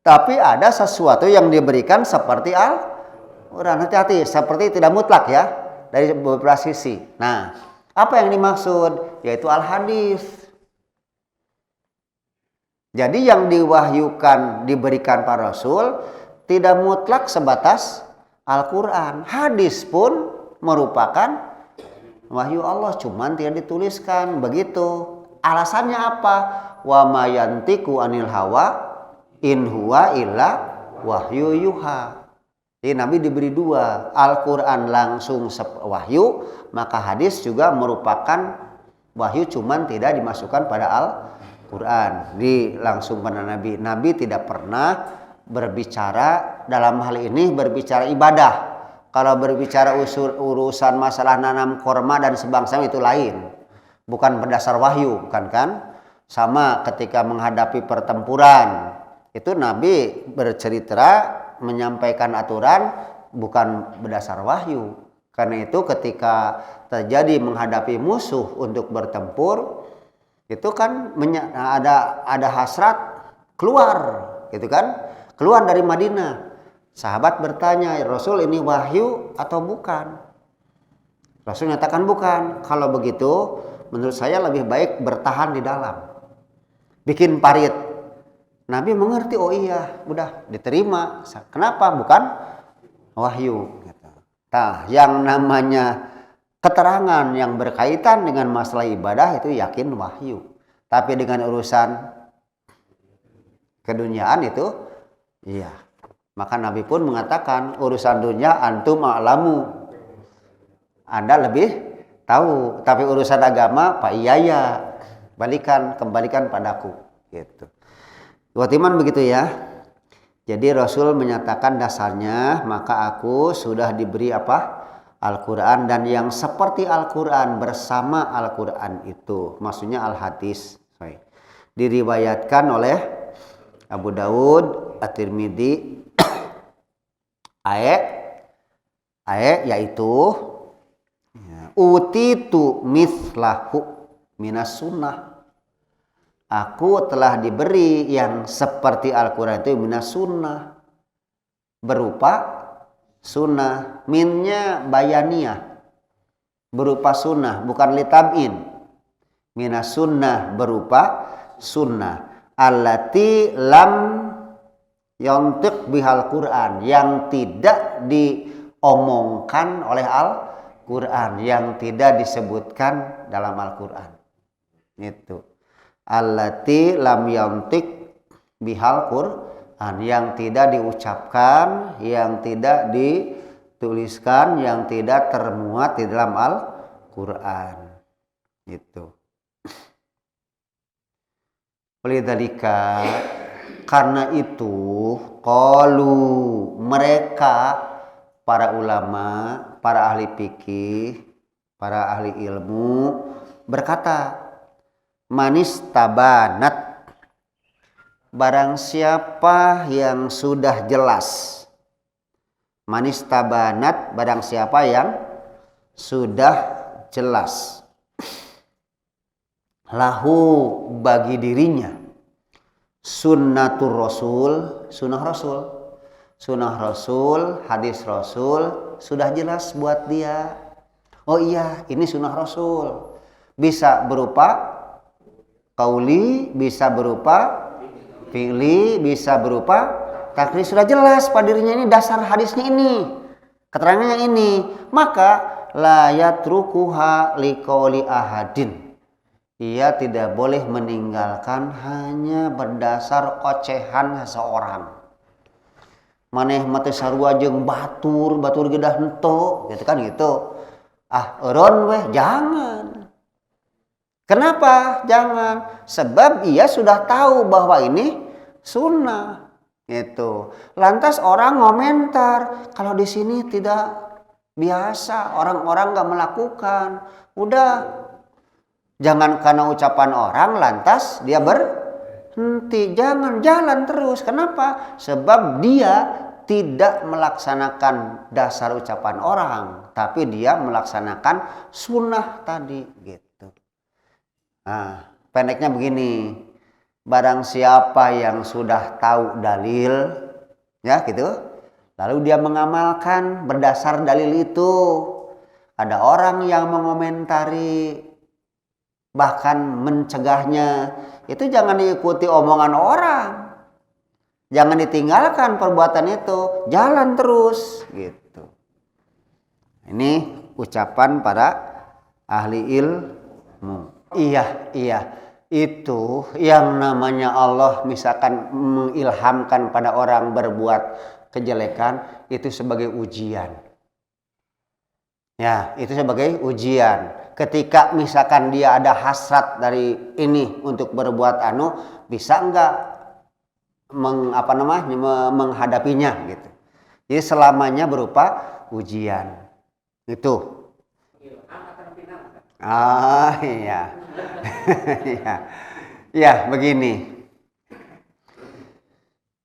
tapi ada sesuatu yang diberikan seperti Al-Qur'an. Hati-hati, seperti tidak mutlak ya, dari beberapa sisi. Nah, apa yang dimaksud? Yaitu Al-Hadis. Jadi yang diwahyukan, diberikan para Rasul tidak mutlak sebatas Al-Qur'an. Hadis pun merupakan wahyu Allah, cuman tidak dituliskan begitu. Alasannya apa? Wa ma yantiqu anil hawa in huwa illa wahyu yuha. Jadi Nabi diberi dua, Al-Qur'an langsung wahyu, maka hadis juga merupakan wahyu, cuman tidak dimasukkan pada Al-Qur'an, langsung pada Nabi. Nabi tidak pernah berbicara dalam hal ini, berbicara ibadah. Kalau berbicara urusan masalah nanam korma dan sebangsa itu lain, bukan berdasar wahyu, bukan kan? Sama ketika menghadapi pertempuran, itu Nabi bercerita, menyampaikan aturan, bukan berdasar wahyu. Karena itu ketika terjadi menghadapi musuh untuk bertempur, itu kan ada hasrat keluar, gitu kan? Keluar dari Madinah. Sahabat bertanya, Rasul ini wahyu atau bukan? Rasul nyatakan bukan. Kalau begitu, menurut saya lebih baik bertahan di dalam, bikin parit. Nabi mengerti, oh iya, udah diterima. Kenapa? Bukan wahyu. Nah, yang namanya keterangan yang berkaitan dengan masalah ibadah itu yakin wahyu. Tapi dengan urusan keduniaan itu, iya. Maka Nabi pun mengatakan, urusan dunia antum a'lamu. Anda lebih tahu. Tapi urusan agama, Pak Iyaya, kembalikan padaku. Gitu. Watiman begitu ya. Jadi Rasul menyatakan dasarnya, maka aku sudah diberi apa? Al-Quran, dan yang seperti Al-Quran bersama Al-Quran itu, maksudnya Al-Hadis, diriwayatkan oleh Abu Dawud, At-Tirmidzi, yaitu utitu mislahu minas sunnah. Aku telah diberi yang seperti Al-Quran itu minas sunnah, berupa sunnah. Minnya bayaniyah, berupa sunnah, bukan litab'in. Minas sunnah, berupa sunnah. Allati lam yantiq bihal Quran, yang tidak diomongkan oleh Al-Quran, yang tidak disebutkan dalam Al-Quran. Itu. Allati lam yantiq bihal Quran, yang tidak diucapkan, yang tidak dituliskan, yang tidak termuat di dalam Al-Quran. Itu. Walidzalika, karena itu, qalu, mereka para ulama, para ahli fikih, para ahli ilmu berkata, manistabanat, barang siapa yang sudah jelas. Manistabanat, barang siapa yang sudah jelas. Lahu, bagi dirinya, sunnatur rasul, sunnah rasul. Sunnah rasul, hadis rasul, sudah jelas buat dia. Oh iya, ini sunnah rasul. Bisa berupa qauli, bisa berupa fi'li, bisa berupa takrir. Sudah jelas pada dirinya ini, dasar hadisnya ini, keterangannya ini. Maka la yatrukuha liqauli ahadin, ia tidak boleh meninggalkan hanya berdasar ocehan seseorang. Maneh mate sarua jeung batur gedah henteu, gitu kan gitu. Ah, eureun weh, jangan. Kenapa? Jangan. Sebab ia sudah tahu bahwa ini sunnah. Itu. Lantas orang ngomentar, kalau di sini tidak biasa, orang-orang nggak melakukan. Udah, jangan karena ucapan orang lantas dia berhenti. Jangan, jalan terus. Kenapa? Sebab dia tidak melaksanakan dasar ucapan orang, tapi dia melaksanakan sunnah tadi, gitu. Nah, pendeknya begini, barang siapa yang sudah tahu dalil, ya gitu, lalu dia mengamalkan berdasar dalil itu. Ada orang yang mengomentari, bahkan mencegahnya, itu jangan diikuti omongan orang, jangan ditinggalkan perbuatan itu, jalan terus, gitu. Ini ucapan para ahli ilmu. Iya, itu yang namanya Allah misalkan mengilhamkan pada orang berbuat kejelekan, itu sebagai ujian. Ya, itu sebagai ujian. Ketika misalkan dia ada hasrat dari ini untuk berbuat bisa enggak menghadapinya, gitu. Jadi selamanya berupa ujian. Itu. Iya. Ya, begini.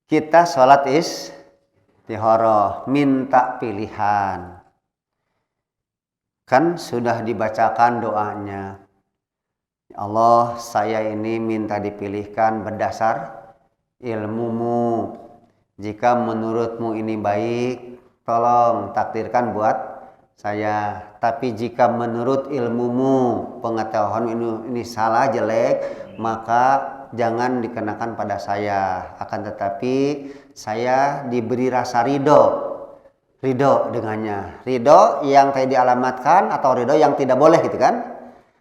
Kita sholat istikharah, minta pilihan. Kan sudah dibacakan doanya. Ya Allah, saya ini minta dipilihkan berdasar ilmumu. Jika menurutmu ini baik, tolong takdirkan buat saya. Tapi jika menurut ilmumu, pengetahuan ini salah, jelek, maka jangan dikenakan pada saya. Akan tetapi saya diberi rasa ridho dengannya. Ridho yang tadi dialamatkan atau ridho yang tidak boleh, gitu kan.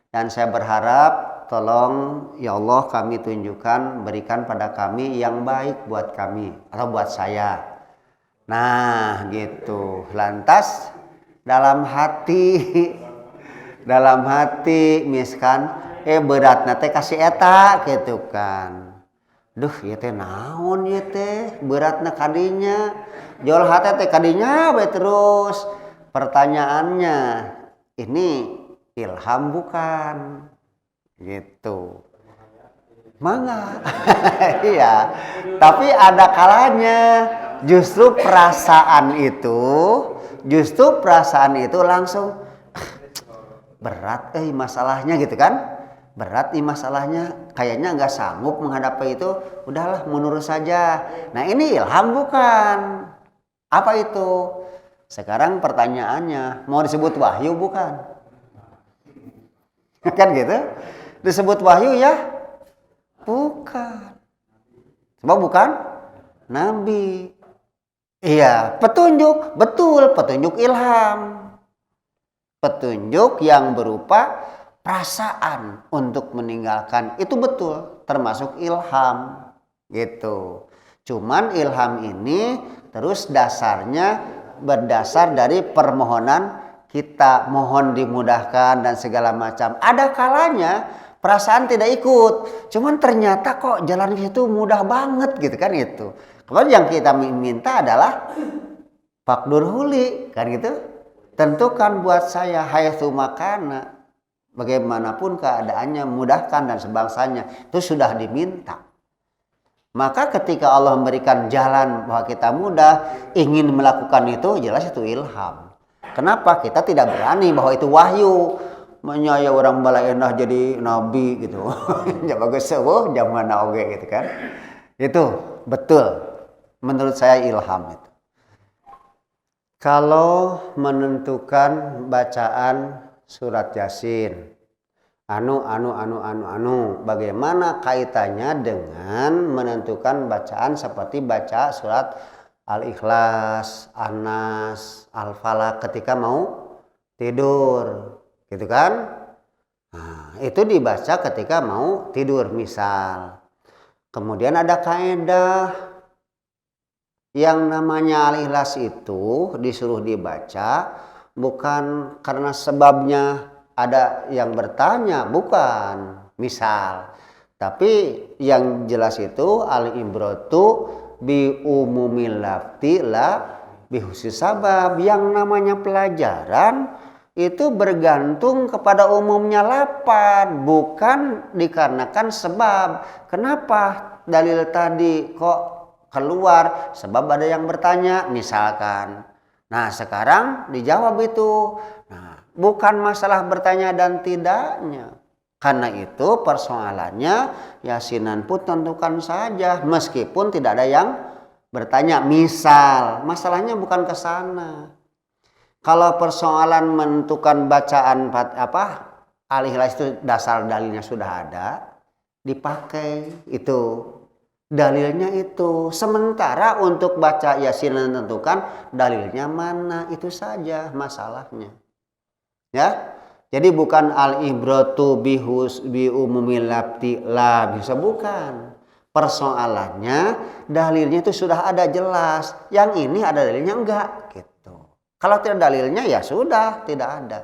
Dan saya berharap tolong ya Allah kami tunjukkan, berikan pada kami yang baik buat kami atau buat saya. Nah gitu. Lantas dalam hati misalkan beratna teh kasih eta gitu kan. Duh ieu teh naon ieu teh beratna kadinya. Jol hate teh kadinya we terus. Pertanyaannya, ini ilham bukan? Gitu. Mangga. Iya. Tapi ada kalanya justru perasaan itu langsung berat masalahnya gitu kan. Berat nih masalahnya, kayaknya nggak sanggup menghadapi itu, udahlah mundur saja. Nah ini ilham bukan? Apa itu? Sekarang pertanyaannya, mau disebut wahyu bukan? Kan gitu? Disebut wahyu ya? Bukan. Sebab bukan nabi. Iya, petunjuk, betul, petunjuk ilham. Petunjuk yang berupa perasaan untuk meninggalkan, itu betul, termasuk ilham. Gitu. Cuman ilham ini terus dasarnya berdasar dari permohonan kita, mohon dimudahkan dan segala macam. Ada kalanya perasaan tidak ikut, cuman ternyata kok jalan itu mudah banget gitu kan itu. Kalau yang kita minta adalah Fakdur huli kan gitu. Tentukan buat saya haitsu makana, bagaimanapun keadaannya, mudahkan dan sebangsanya. Itu sudah diminta. Maka ketika Allah memberikan jalan bahwa kita mudah ingin melakukan itu, jelas itu ilham. Kenapa? Kita tidak berani bahwa itu wahyu. Menyaya orang balaenah jadi nabi gitu. Ya bagus seueuh zaman oge gitu kan. Itu betul. Menurut saya ilham itu. Kalau menentukan bacaan surat Yasin, bagaimana kaitannya dengan menentukan bacaan seperti baca surat Al-Ikhlas, An-Nas, Al-Falaq ketika mau tidur, gitu kan? Nah, itu dibaca ketika mau tidur misal. Kemudian ada kaidah yang namanya Al-Ikhlas itu disuruh dibaca bukan karena sebabnya ada yang bertanya, bukan, misal. Tapi yang jelas itu al-ibratu bi umumil lafzi la bi khusus sabab. Yang namanya pelajaran itu bergantung kepada umumnya lafaz, bukan dikarenakan sebab. Kenapa dalil tadi kok keluar? Sebab ada yang bertanya, misalkan. Nah, sekarang dijawab itu. Nah, bukan masalah bertanya dan tidaknya. Karena itu persoalannya Yasinan pun tentukan saja meskipun tidak ada yang bertanya. Misal, masalahnya bukan ke sana. Kalau persoalan menentukan bacaan Al-Ikhlas itu dasar dalilnya sudah ada, dipakai itu. Dalilnya itu. Sementara untuk baca Yasin tentukan dalilnya mana, itu saja masalahnya. Ya. Jadi bukan al-ibratu bi umumil lafzi la, bisa bukan. Persoalannya dalilnya itu sudah ada jelas. Yang ini ada dalilnya enggak gitu. Kalau tidak dalilnya ya sudah tidak ada.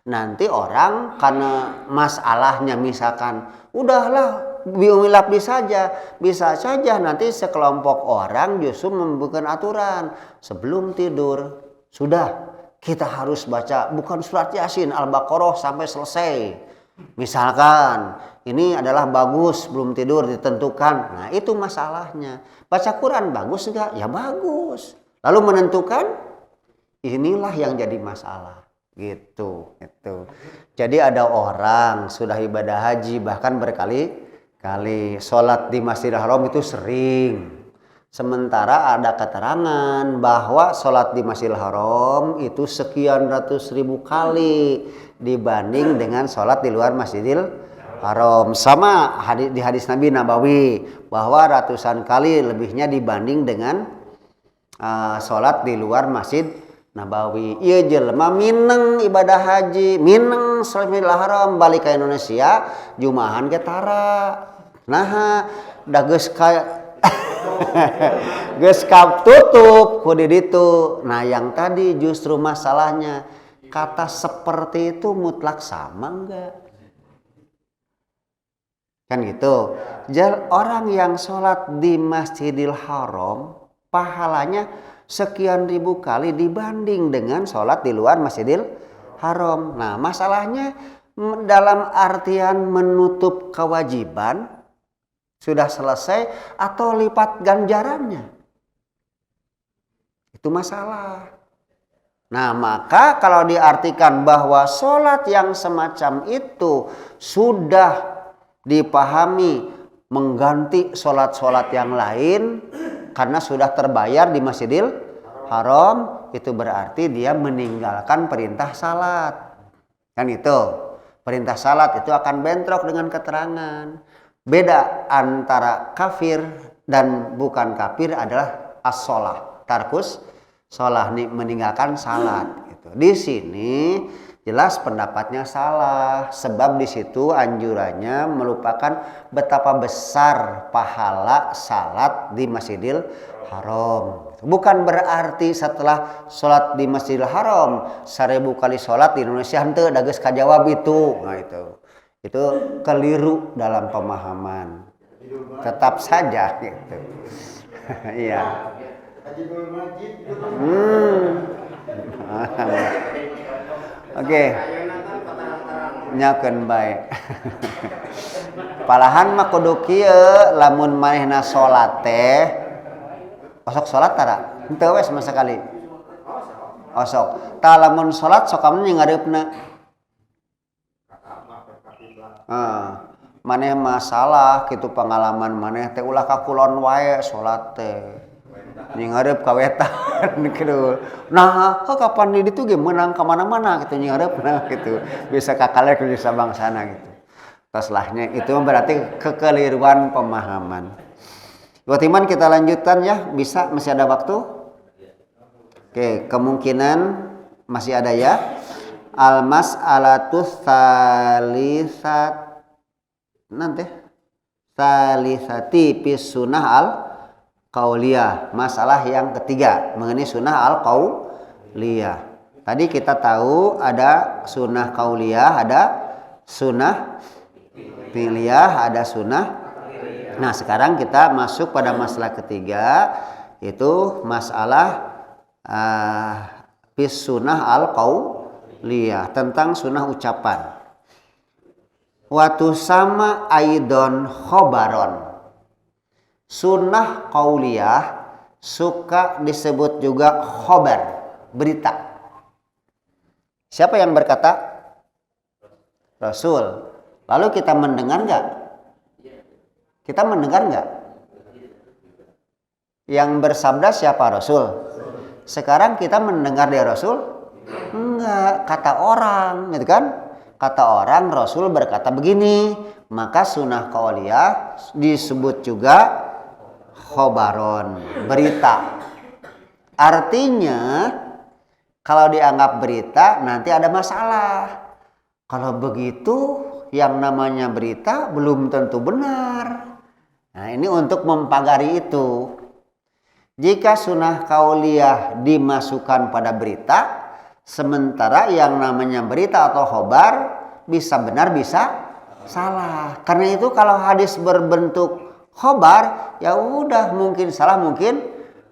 Nanti orang karena masalahnya misalkan udahlah bi umumil lafzi saja, bisa saja nanti sekelompok orang justru membuat aturan sebelum tidur sudah kita harus baca bukan surat Yasin Al-Baqarah sampai selesai. Misalkan ini adalah bagus belum tidur ditentukan. Nah, itu masalahnya. Baca Quran bagus enggak? Ya bagus. Lalu menentukan inilah yang jadi masalah. Gitu. Jadi ada orang sudah ibadah haji bahkan berkali-kali sholat di Masjidil Haram itu sering. Sementara ada keterangan bahwa sholat di Masjidil Haram itu sekian ratus ribu kali dibanding dengan sholat di luar Masjidil Haram. Sama di hadis Nabi Nabawi bahwa ratusan kali lebihnya dibanding dengan sholat di luar Masjidil Nabawi. Ieu jelema mineng ibadah haji, mineng sholat Masjidil Haram, balik ka Indonesia jumahan ge tara. Nah, da geus ka geus tutup ku di ditu. Nah, yang tadi justru masalahnya kata seperti itu mutlak sama enggak? Kan gitu. Orang yang sholat di Masjidil Haram pahalanya sekian ribu kali dibanding dengan sholat di luar Masjidil Haram. Nah, masalahnya dalam artian menutup kewajiban sudah selesai atau lipat ganjarannya. Itu masalah. Nah, maka kalau diartikan bahwa sholat yang semacam itu sudah dipahami mengganti sholat-sholat yang lain karena sudah terbayar di Masjidil Haram, itu berarti dia meninggalkan perintah salat. Kan itu. Perintah salat itu akan bentrok dengan keterangan. Beda antara kafir dan bukan kafir adalah as-sholah. Tarkus sholah, meninggalkan salat. Gitu. Di sini jelas pendapatnya salah, sebab di situ anjurannya melupakan betapa besar pahala salat di Masjidil Haram. Bukan berarti setelah sholat di Masjidil Haram 1000 kali sholat di Indonesia henteu da geus kajawab itu. Nah, itu keliru dalam pemahaman. Tetap saja gitu. Iya. Oke. Nyakeun bae. Palahan mah kudu kieu lamun manehna salat teh osok salat tara? Henteu we sama sekali. Osok. Tah lamun salat sok kamu ngareupeuna. Maneh masalah kitu pengalaman maneh teh ulah ka kulon wae salat teh. Ngareup ka wetan kitu. Nah, kapan di ditu ge meunang ka mana-mana kitu ngareup kitu. Bisa kakalek di sabangsana gitu. Taslahnya itu berarti kekeliruan pemahaman. Gotiman kita lanjutkan ya, bisa masih ada waktu? Oke, kemungkinan masih ada ya. Al-mas'alatus salisati fis sunnah al-qauliyah. Masalah yang ketiga mengenai sunnah al-qauliyah. Tadi kita tahu ada sunnah qauliyah, ada sunnah fi'liyah, ada sunnah. Nah, sekarang kita masuk pada masalah ketiga, yaitu masalah fis sunnah al-qauliyah, tentang sunnah ucapan. Watu sama aidon khobaron. Sunnah qauliyah suka disebut juga khobar, berita. Siapa yang berkata? Rasul. Lalu kita mendengar nggak? Kita mendengar nggak? Yang bersabda siapa? Rasul. Sekarang kita mendengar dari Rasul? Enggak, kata orang, gitu kan? Kata orang, Rasul berkata begini, maka sunnah qauliyah disebut juga khobaron, berita. Artinya, kalau dianggap berita nanti ada masalah. Kalau begitu, yang namanya berita belum tentu benar. Nah, ini untuk mempagari itu. Jika sunnah qauliyah dimasukkan pada berita, sementara yang namanya berita atau khobar bisa benar bisa salah. Karena itu kalau hadis berbentuk khobar, ya udah mungkin salah mungkin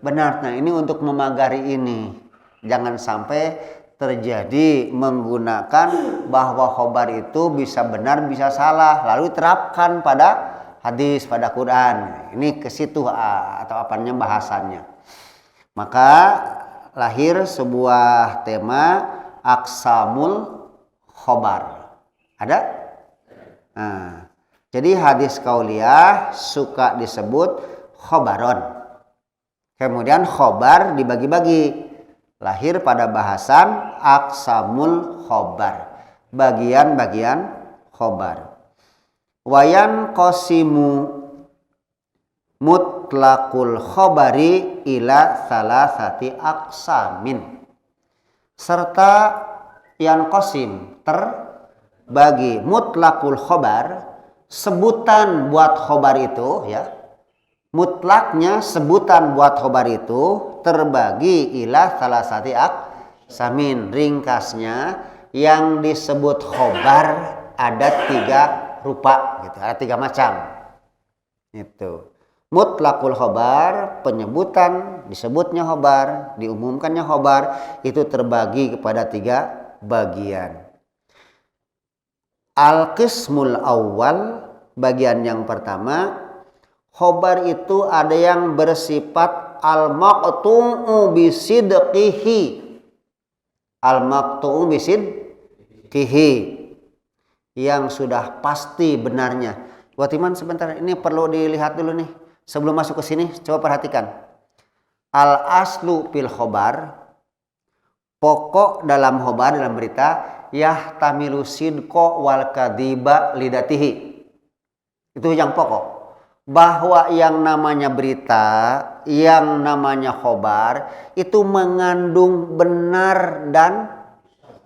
benar. Nah, ini untuk memagari ini. Jangan sampai terjadi menggunakan bahwa khobar itu bisa benar bisa salah lalu terapkan pada hadis, pada Quran. Ini ke situ atau apanya bahasannya. Maka lahir sebuah tema aqsamul khobar. Ada? Nah, jadi hadis qauliyah suka disebut khobaron. Kemudian khobar dibagi-bagi. Lahir pada bahasan aqsamul khobar. Bagian-bagian khobar. Wayan qasimu mutlaqul khobari ila salasati aqsamin. serta yanqasim terbagi. Mutlakul khobar, sebutan buat khobar itu ya, mutlaknya sebutan buat khobar itu terbagi ila salasati aqsamin. Ringkasnya yang disebut khobar ada 3 rupa gitu, ada 3 macam. Itu mutlakul khobar, penyebutan, disebutnya khobar, diumumkannya khobar, itu terbagi kepada 3 bagian. Al-qismul awal, bagian yang pertama, khobar itu ada yang bersifat al-maqtu'u bisidqihi. Al-maqtu'u bisidqihi, yang sudah pasti benarnya. Watiman sebentar, ini perlu dilihat dulu nih. Sebelum masuk ke sini, coba perhatikan. Al-aslu fil khobar, pokok dalam khobar, dalam berita, yahtamilu sidqo wal kadhiba lidatihi. Itu yang pokok. Bahwa yang namanya berita, yang namanya khobar, itu mengandung benar dan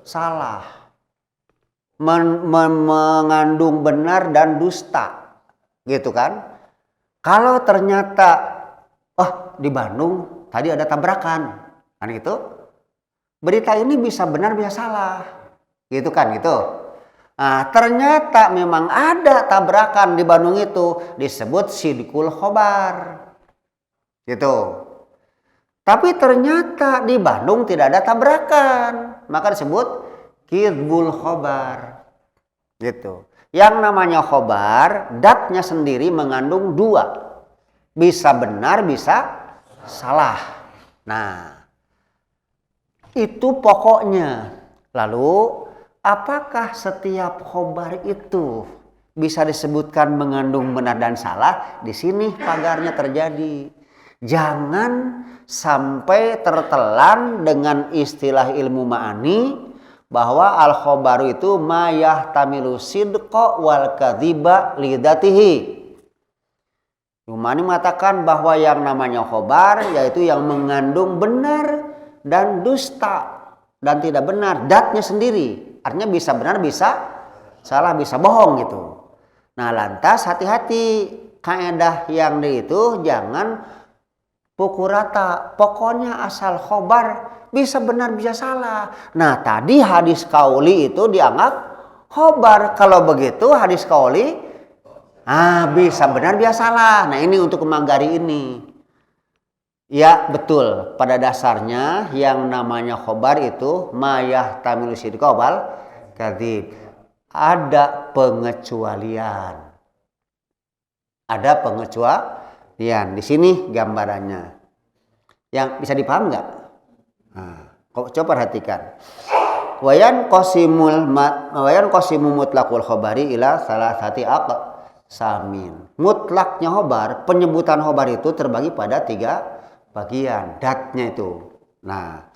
salah. Mengandung benar dan dusta. Gitu kan? Kalau ternyata di Bandung tadi ada tabrakan, kan gitu. Berita ini bisa benar bisa salah. Gitu kan gitu. Nah, ternyata memang ada tabrakan di Bandung itu, disebut sidqul khobar. Gitu. Tapi ternyata di Bandung tidak ada tabrakan, maka disebut kizbul khobar. Gitu. Yang namanya khobar, datnya sendiri mengandung 2. Bisa benar, bisa salah. Nah, itu pokoknya. Lalu, apakah setiap khobar itu bisa disebutkan mengandung benar dan salah? Di sini pagarnya terjadi. Jangan sampai tertelan dengan istilah ilmu ma'ani bahwa al-khobaru itu ma yahtamilu sidqa wal kadhiba lidatihi. Umani mengatakan bahwa yang namanya khobar yaitu yang mengandung benar dan dusta dan tidak benar, datnya sendiri. Artinya bisa benar, bisa salah, bisa bohong gitu. Nah, lantas hati-hati, kaidah yang itu jangan pukul rata. Pokoknya asal khobar bisa benar bisa salah. Nah, tadi hadis qauli itu dianggap khobar. Kalau begitu hadis qauli bisa benar bisa salah. Nah, ini untuk memanggari ini. Ya, betul. Pada dasarnya yang namanya khobar itu ma yahtamilu sidqa wal kadzib. Ada pengecualian. Ada pengecualian. Di sini gambarannya. Yang bisa dipaham nggak? Nah, coba perhatikan. Wayan qasimu mutlaqul khabari ila salasati aqsamin. Mutlaknya khobar, penyebutan khobar itu terbagi pada 3 bagian, datnya itu. Nah,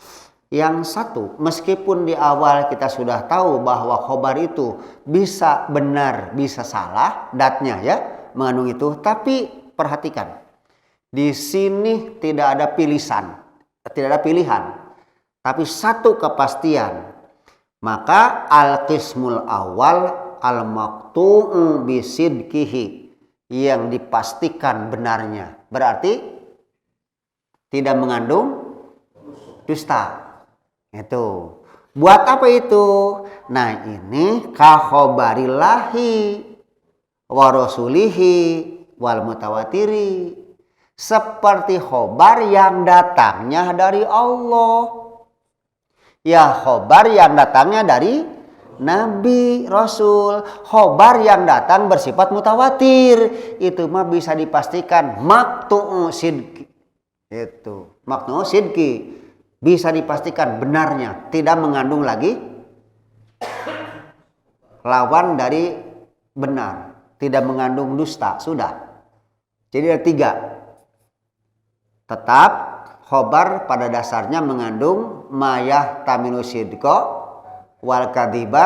yang satu, meskipun di awal kita sudah tahu bahwa khobar itu bisa benar, bisa salah, datnya ya, mengandung itu, tapi perhatikan. Di sini tidak ada pilihan, tapi satu kepastian. Maka al-qismul awal al-maqtu'u bisidqihi, yang dipastikan benarnya, berarti tidak mengandung dusta. Itu. Buat apa itu? Nah, ini kakhobarillahi wa rasulihi wal mutawatiri. Seperti khobar yang datangnya dari Allah. Ya, khobar yang datangnya dari Nabi, Rasul. Khobar yang datang bersifat mutawatir. Itu mah bisa dipastikan maqtu'u sidqi. Itu, maqtu'u sidqi. Bisa dipastikan benarnya. Tidak mengandung lagi lawan dari benar. Tidak mengandung dusta. Sudah. Jadi ada 3. Tetap khobar pada dasarnya mengandung mayah taminu sidqo wal kadhiba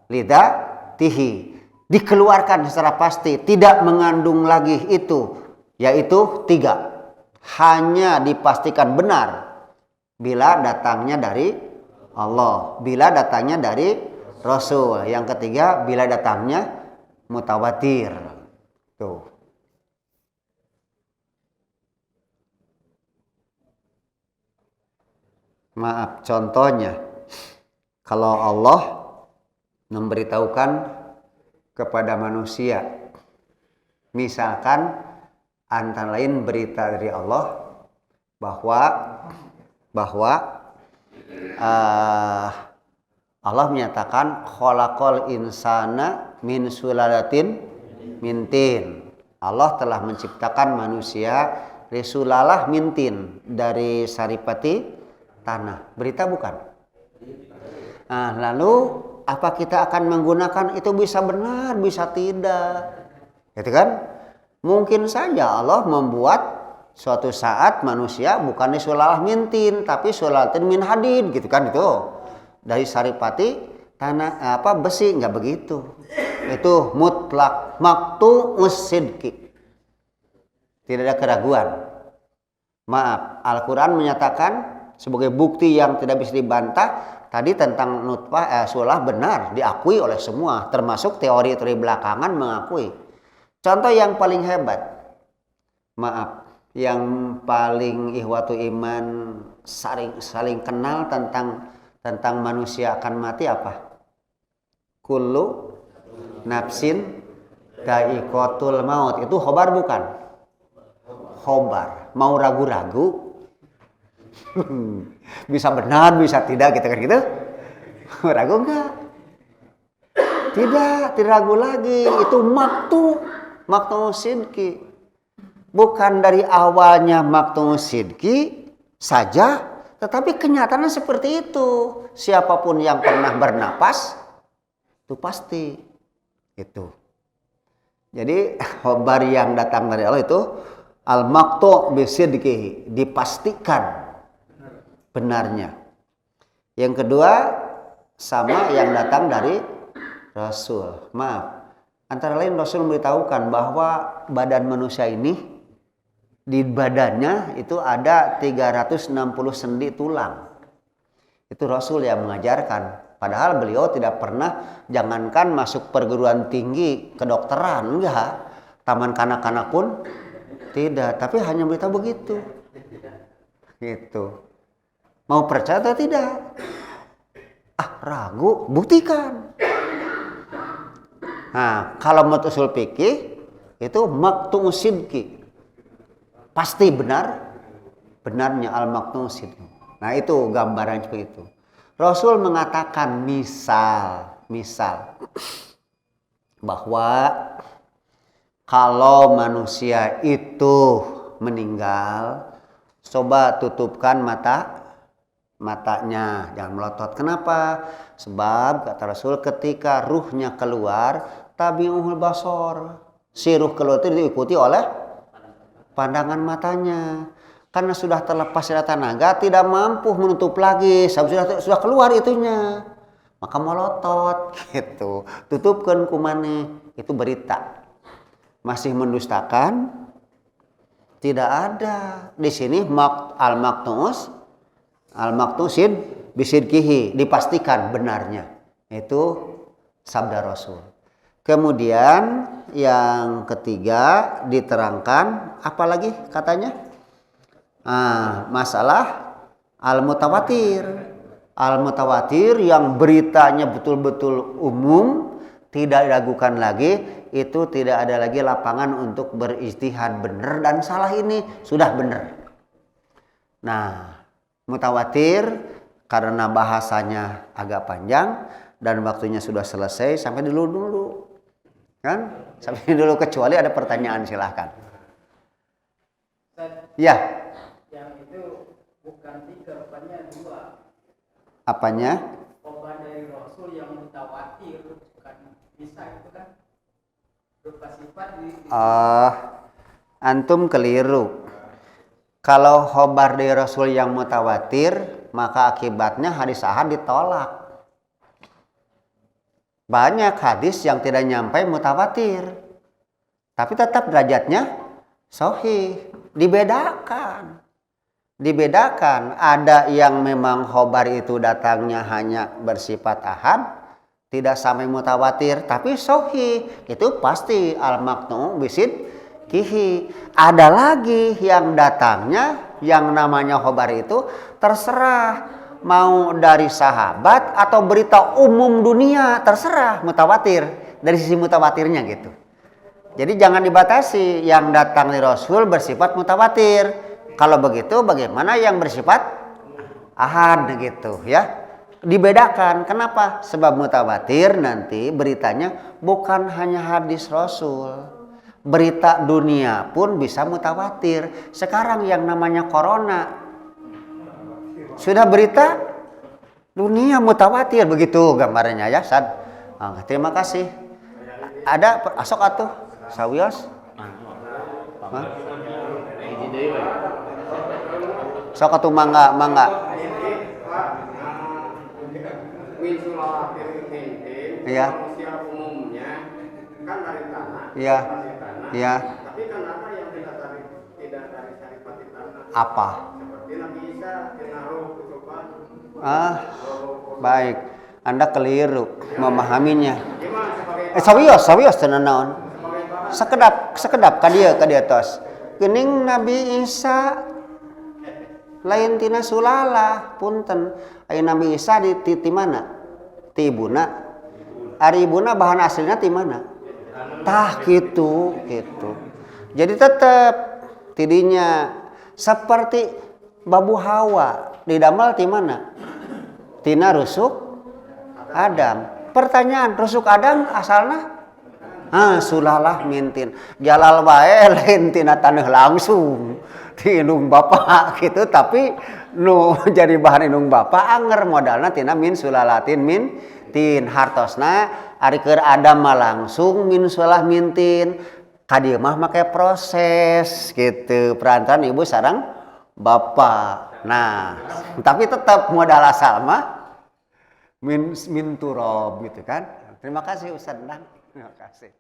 lidatihi. Dikeluarkan secara pasti, tidak mengandung lagi itu, yaitu 3. Hanya dipastikan benar bila datangnya dari Allah. Bila datangnya dari Rasul. Yang ketiga, bila datangnya mutawatir. Tuh. Maaf, contohnya kalau Allah memberitahukan kepada manusia, misalkan antara lain berita dari Allah bahwa Allah menyatakan khalaqal insana min sulalatin min tin. Allah telah menciptakan manusia dari sulalah min tin, dari saripati tanah. Berita bukan? Nah, lalu apa kita akan menggunakan itu bisa benar, bisa tidak? Gitu kan? Mungkin saja Allah membuat suatu saat manusia bukan di sulalah min tin, tapi sulalatin min hadid, gitu kan itu. Dari saripati tanah besi, enggak begitu. Itu mutlak maqtu'us sidqi. Tidak ada keraguan. Maaf, Al-Qur'an menyatakan sebagai bukti yang tidak bisa dibantah tadi tentang nutfah sulah benar, diakui oleh semua, termasuk teori-teori belakangan mengakui. Contoh yang paling hebat, maaf, yang paling ihwatu iman saling kenal tentang manusia akan mati apa? Kullu nafsin dha'iqatul maut. Itu khobar bukan? Khobar. Mau ragu-ragu? Bisa benar, bisa tidak, gitu kan gitu. Ragu enggak? Tidak ragu lagi. Itu maktu sidqi. Bukan dari awalnya maktu sidqi saja, tetapi kenyataannya seperti itu. Siapapun yang pernah bernapas itu pasti itu. Jadi khobar yang datang dari Allah itu al-maqtu' bisidqihi, dipastikan benarnya. Yang kedua sama yang datang dari Rasul. Maaf, antara lain Rasul memberitahukan bahwa badan manusia ini, di badannya itu ada 360 sendi tulang. Itu Rasul yang mengajarkan. Padahal beliau tidak pernah, jangankan masuk perguruan tinggi kedokteran, enggak, taman kanak-kanak pun tidak, tapi hanya beritahu begitu. Gitu. Mau percaya atau tidak? Ragu, buktikan. Nah, kalau menurut usul fikih itu maqtu'us sidqi. Pasti benarnya al-maqtu'us sidqi. Nah, itu gambaran seperti itu. Rasul mengatakan misal bahwa kalau manusia itu meninggal, coba tutupkan matanya, jangan melotot. Kenapa? Sebab kata Rasul ketika ruhnya keluar, tabi'uhul basor. Si ruh keluar itu diikuti oleh pandangan matanya. Karena sudah terlepas dari tenaga, tidak mampu menutup lagi. Sudah keluar itunya. Maka melotot gitu. Tutupkan kumane, itu berita. Masih mendustakan? Tidak ada. Di sini al-maqtu'sid bisidqihi, dipastikan benarnya. Itu sabda Rasul. Kemudian yang ketiga diterangkan apa lagi katanya? Masalah al-mutawatir. Al-mutawatir yang beritanya betul-betul umum, tidak diragukan lagi, itu tidak ada lagi lapangan untuk berijtihad benar dan salah, ini sudah benar. Nah, mutawatir karena bahasanya agak panjang dan waktunya sudah selesai, sampai dulu kan? Sampai dulu, kecuali ada pertanyaan silahkan. Ya. Yang itu bukan 3, rupanya 2. Apanya? Khobar dari Rasul yang mutawatir, bukan bisa itu kan berupa sifat antum keliru. Kalau khobar dari Rasul yang mutawatir, maka akibatnya hadis ahad ditolak. Banyak hadis yang tidak nyampe mutawatir, tapi tetap derajatnya sahih. Dibedakan. Dibedakan, ada yang memang khobar itu datangnya hanya bersifat ahad, tidak sampai mutawatir, tapi sahih, itu pasti al-maqtu' bisid kihi. Ada lagi yang datangnya yang namanya khobar itu terserah mau dari sahabat atau berita umum dunia, terserah, mutawatir, dari sisi mutawatirnya gitu. Jadi jangan dibatasi yang datang dari Rasul bersifat mutawatir. Kalau begitu bagaimana yang bersifat ahad gitu ya? Dibedakan. Kenapa? Sebab mutawatir nanti beritanya bukan hanya hadis Rasul. Berita dunia pun bisa mutawatir. Sekarang yang namanya corona sudah berita dunia mutawatir, begitu gambarnya ya, Sad. Terima kasih. Ada asok atuh sawios. Sok atuh mangga. Min sulalatir Iya. manusia umumnya kan dari tanah. Iya. Dari tanah. Iya. Tapi kan ada yang tidak dari syarifati tanah. Apa? Seperti Nabi Isa dengan roh kecoban. Baik. Anda keliru memahaminya. Gimana sebagai Sawios tenan naon. sebagai Sekedap ka dieu tos. Geuning Nabi Isa lain tina sulala, punten. Aya Nabi Isa di mana? Ti ibuna. Ari ibuna bahan aslinya ti mana? Tah gitu. Jadi tetap tidinya seperti babu Hawa didamel ti mana? Tina rusuk Adam. Pertanyaan, rusuk Adam asalna? Sulalah mintin. Jalal bae lain tina taneuh langsung. Ti indung bapa gitu, tapi nu jadi bahan indung bapa anger modalna tina min sulalatin min tin hartosna ari keur Adam mah langsung min sulalah mintin. Ka dieu mah make proses gitu, perantaran ibu sareng bapa. Nah, tapi tetap modal asal mah min turab gitu kan. Terima kasih Ustaz Endang. Terima kasih.